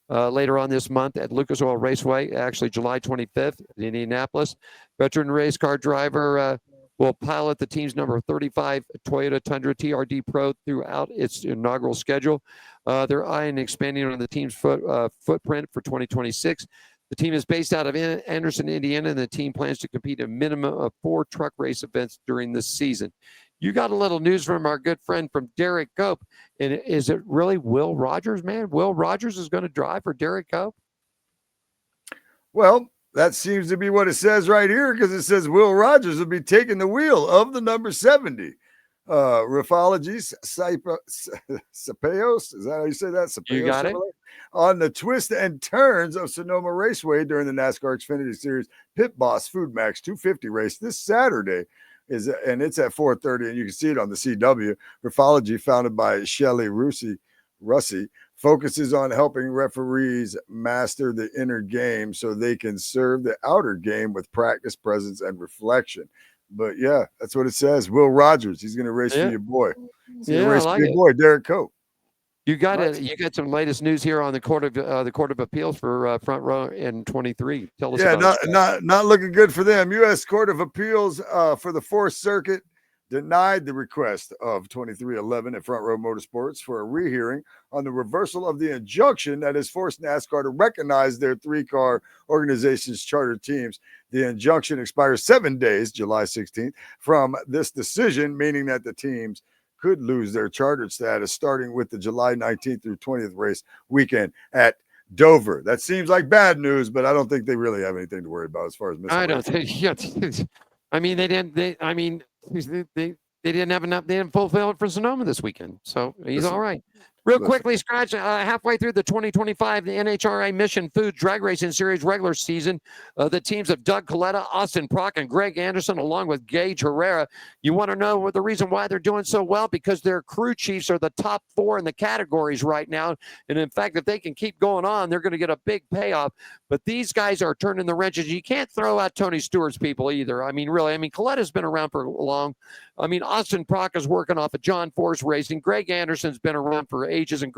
S1: later on this month at Lucas Oil Raceway, actually July 25th in Indianapolis. Veteran race car driver will pilot the team's number 35 Toyota Tundra TRD Pro throughout its inaugural schedule. They're eyeing expanding on the team's footprint for 2026. The team is based out of Anderson, Indiana, and the team plans to compete a minimum of 4 truck race events during this season. You got a little news from our good friend from Derek Cope. And is it really Will Rogers, man? Will Rogers is going to drive for Derek Cope?
S3: Well, that seems to be what it says right here because it says Will Rogers will be taking the wheel of the number 70. Rifology, Cepellos, is that how you say that? Cepellos,
S1: you got it.
S3: On the twists and turns of Sonoma Raceway during the NASCAR Xfinity Series Pit Boss Food Max 250 race this Saturday and it's at 4:30, and you can see it on the CW. Rifology, founded by Shelley Russi, focuses on helping referees master the inner game so they can serve the outer game with practice, presence, and reflection. But yeah, that's what it says. Will Rogers, he's going to race for your boy. He's going to race for your boy, Derek Cope.
S1: You got it. You got some latest news here on the Court of Appeals for Front Row in 23. Tell us.
S3: Yeah, not looking good for them. U.S. Court of Appeals for the 4th Circuit denied the request of 2311 at Front Row Motorsports for a rehearing on the reversal of the injunction that has forced NASCAR to recognize their 3-car organization's charter teams. The injunction expires 7 days, July 16th, from this decision, meaning that the teams could lose their chartered status starting with the July 19th through 20th race weekend at Dover. That seems like bad news, but I don't think they really have anything to worry about as far as missing.
S1: I don't think. I mean, they didn't have enough. They didn't fulfill it for Sonoma this weekend, so he's all right. Real quickly, Scratch, halfway through the 2025 NHRA Mission Foods Drag Racing Series regular season, the teams of Doug Coletta, Austin Prock, and Greg Anderson, along with Gage Herrera. You want to know what the reason why they're doing so well? Because their crew chiefs are the top 4 in the categories right now. And in fact, if they can keep going on, they're going to get a big payoff. But these guys are turning the wrenches. You can't throw out Tony Stewart's people either. I mean, really. I mean, Coletta's been around for long. I mean, Austin Prock is working off of John Force Racing. Greg Anderson's been around for ages, and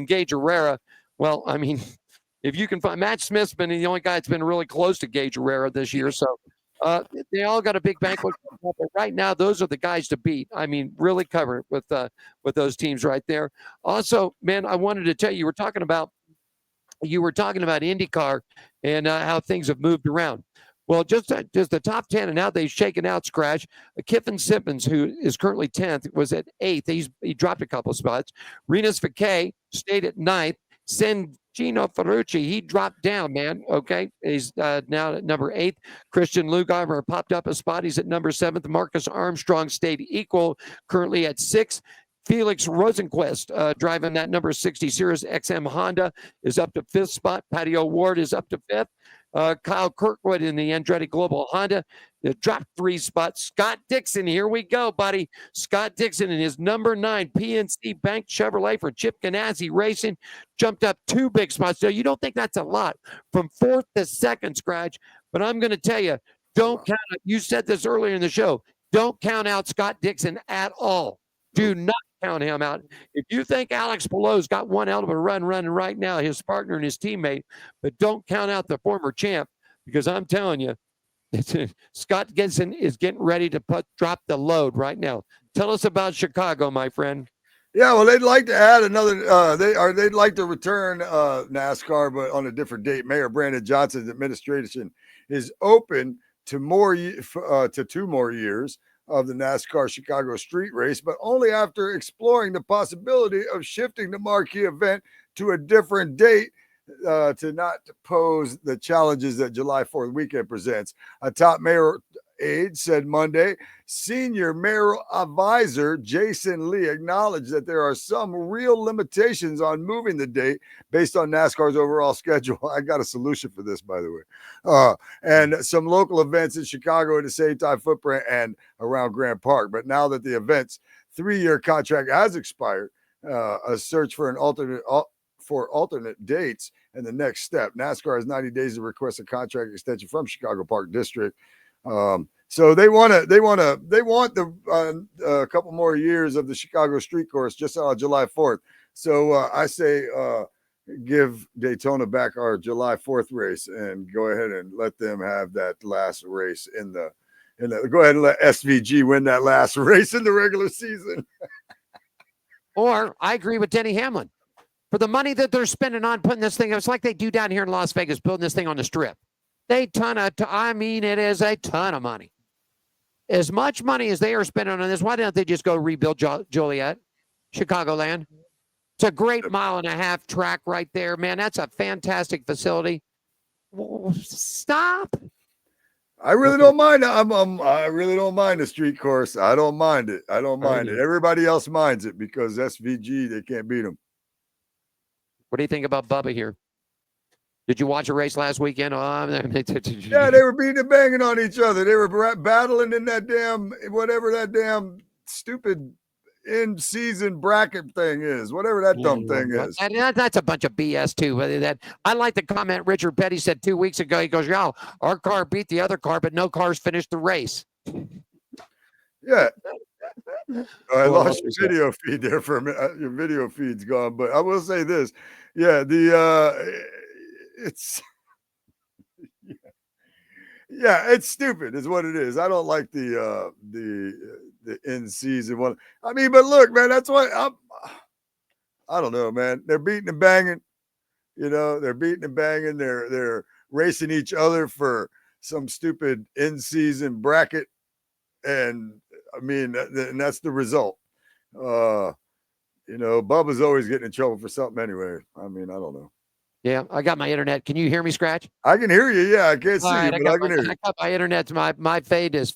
S1: Gage Herrera. Well, I mean, if you can find Matt Smith's been the only guy that's been really close to Gage Herrera this year. So they all got a big banquet. But right now, those are the guys to beat. I mean, really covered with those teams right there. Also, man, I wanted to tell you, you were talking about IndyCar and how things have moved around. Well, just the top 10, and now they've shaken out, Scratch. Kiffin Simmons, who is currently 10th, was at 8th. He dropped a couple of spots. Renus Fakay stayed at 9th. Gino Ferrucci, he dropped down, man. Okay, he's now at number 8. Christian Lugarmer popped up a spot. He's at number 7th. Marcus Armstrong stayed equal, currently at 6th. Felix Rosenquist driving that number 60 Sirius XM Honda is up to 5th spot. Patty O'Ward is up to 5th. Kyle Kirkwood in the Andretti Global Honda. They dropped 3 spots. Scott Dixon, here we go, buddy. Scott Dixon in his number 9 PNC Bank Chevrolet for Chip Ganassi Racing jumped up 2 big spots. So you don't think that's a lot from 4th to 2nd, Scratch, but I'm going to tell you, don't count it. You said this earlier in the show. Don't count out Scott Dixon at all. Do not count him out. If you think Alex Below's got one hell of a run running right now, his partner and his teammate, but don't count out the former champ, because I'm telling you, Scott Dixon is getting ready to drop the load right now. Tell us about Chicago, my friend.
S3: Yeah, well, they'd like to add another. They'd like to return NASCAR, but on a different date. Mayor Brandon Johnson's administration is open to to 2 more years of the NASCAR Chicago Street Race, but only after exploring the possibility of shifting the marquee event to a different date to not pose the challenges that July 4th weekend presents. A top mayor aide said Monday, senior mayoral advisor Jason Lee acknowledged that there are some real limitations on moving the date based on NASCAR's overall schedule. I got a solution for this, by the way. And some local events in Chicago in the same time footprint and around Grant Park. But now that the event's 3-year contract has expired, a search for an alternate dates and the next step. NASCAR has 90 days to request a contract extension from Chicago Park District. So they want a couple more years of the Chicago Street Course just on July 4th. So I say give Daytona back our July 4th race and go ahead and let them have that last race go ahead and let SVG win that last race in the regular season.
S1: Or I agree with Denny Hamlin. For the money that they're spending on putting this thing, it's like they do down here in Las Vegas, building this thing on the strip. It is a ton of money. As much money as they are spending on this, why don't they just go rebuild Joliet, Chicagoland? It's a great 1.5-mile track right there, man. That's a fantastic facility. Stop.
S3: I really don't mind. I really don't mind the street course. I don't mind it. I don't mind it. Everybody else minds it because SVG, they can't beat them.
S1: What do you think about Bubba here? Did you watch a race last weekend?
S3: Yeah, they were beating and banging on each other. They were battling in that damn stupid in-season bracket thing is, whatever that dumb thing is.
S1: That's a bunch of BS too. I like the comment Richard Petty said 2 weeks ago. He goes, "Yeah, our car beat the other car, but no cars finished the race."
S3: Yeah. I lost your video feed there for a minute. Your video feed's gone, but I will say this. Yeah, it's it's stupid is what it is. I don't like the in-season one. I mean, but look, man, that's why I don't know, man. They're beating and banging. They're beating and banging. They're racing each other for some stupid in-season bracket. And I mean, and that's the result. Bubba's always getting in trouble for something anyway. I mean, I don't know.
S1: Yeah, I got my internet. Can you hear me, Scratch?
S3: I can hear you. Yeah, I can't see you, but I can hear you.
S1: I got my internet. My fade is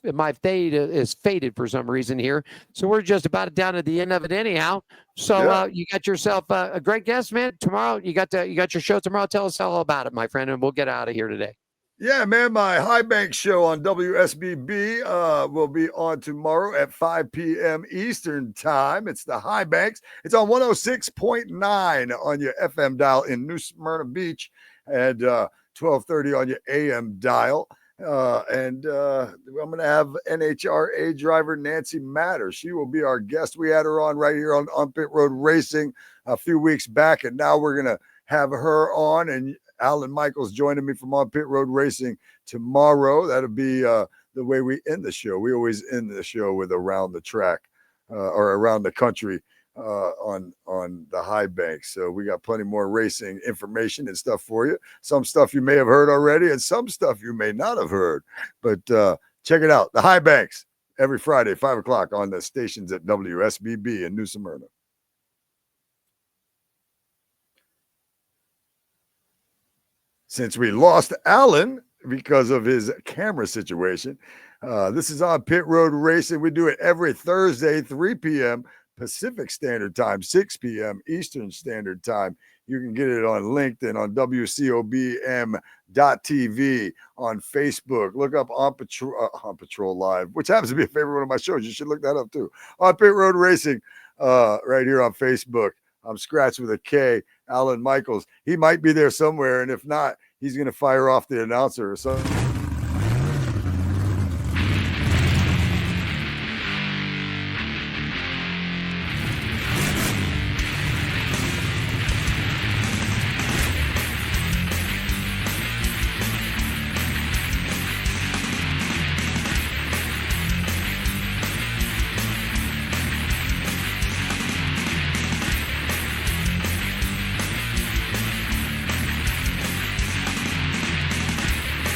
S1: faded for some reason here. So we're just about down at the end of it anyhow. So you got yourself a great guest, man. Tomorrow you got your show tomorrow. Tell us all about it, my friend, and we'll get out of here today.
S3: Yeah, man, my High Bank show on WSBB will be on tomorrow at 5 p.m. Eastern time. It's the High Banks. It's on 106.9 on your FM dial in New Smyrna Beach and 1230 on your AM dial. And I'm going to have NHRA driver Nancy Matter. She will be our guest. We had her on right here on Pit Road Racing a few weeks back, and now we're going to have her on, and Alan Michaels joining me from On Pit Road Racing tomorrow. That'll be the way we end the show. We always end the show with around the track or around the country on the High Bank. So we got plenty more racing information and stuff for you. Some stuff you may have heard already and some stuff you may not have heard. But check it out. The High Banks every Friday, 5 o'clock on the stations at WSBB in New Smyrna. Since we lost Alan because of his camera situation, this is on Pit Road Racing. We do it every Thursday, 3 p.m. Pacific Standard Time, 6 p.m. Eastern Standard Time You can get it on LinkedIn, on WCOBM.TV, on Facebook. Look up On Patrol Live, which happens to be a favorite one of my shows. You should look that up too. On Pit Road Racing, right here on Facebook. I'm Scratch with a K, Alan Michaels. He might be there somewhere, and if not, he's going to fire off the announcer or something.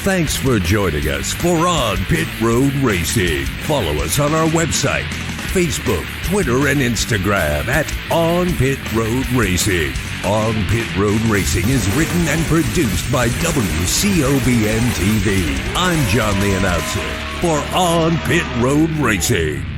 S2: Thanks for joining us for On Pit Road Racing. Follow us on our website, Facebook, Twitter, and Instagram at On Pit Road Racing. On Pit Road Racing is written and produced by WCOBN TV. I'm John the Announcer for On Pit Road Racing.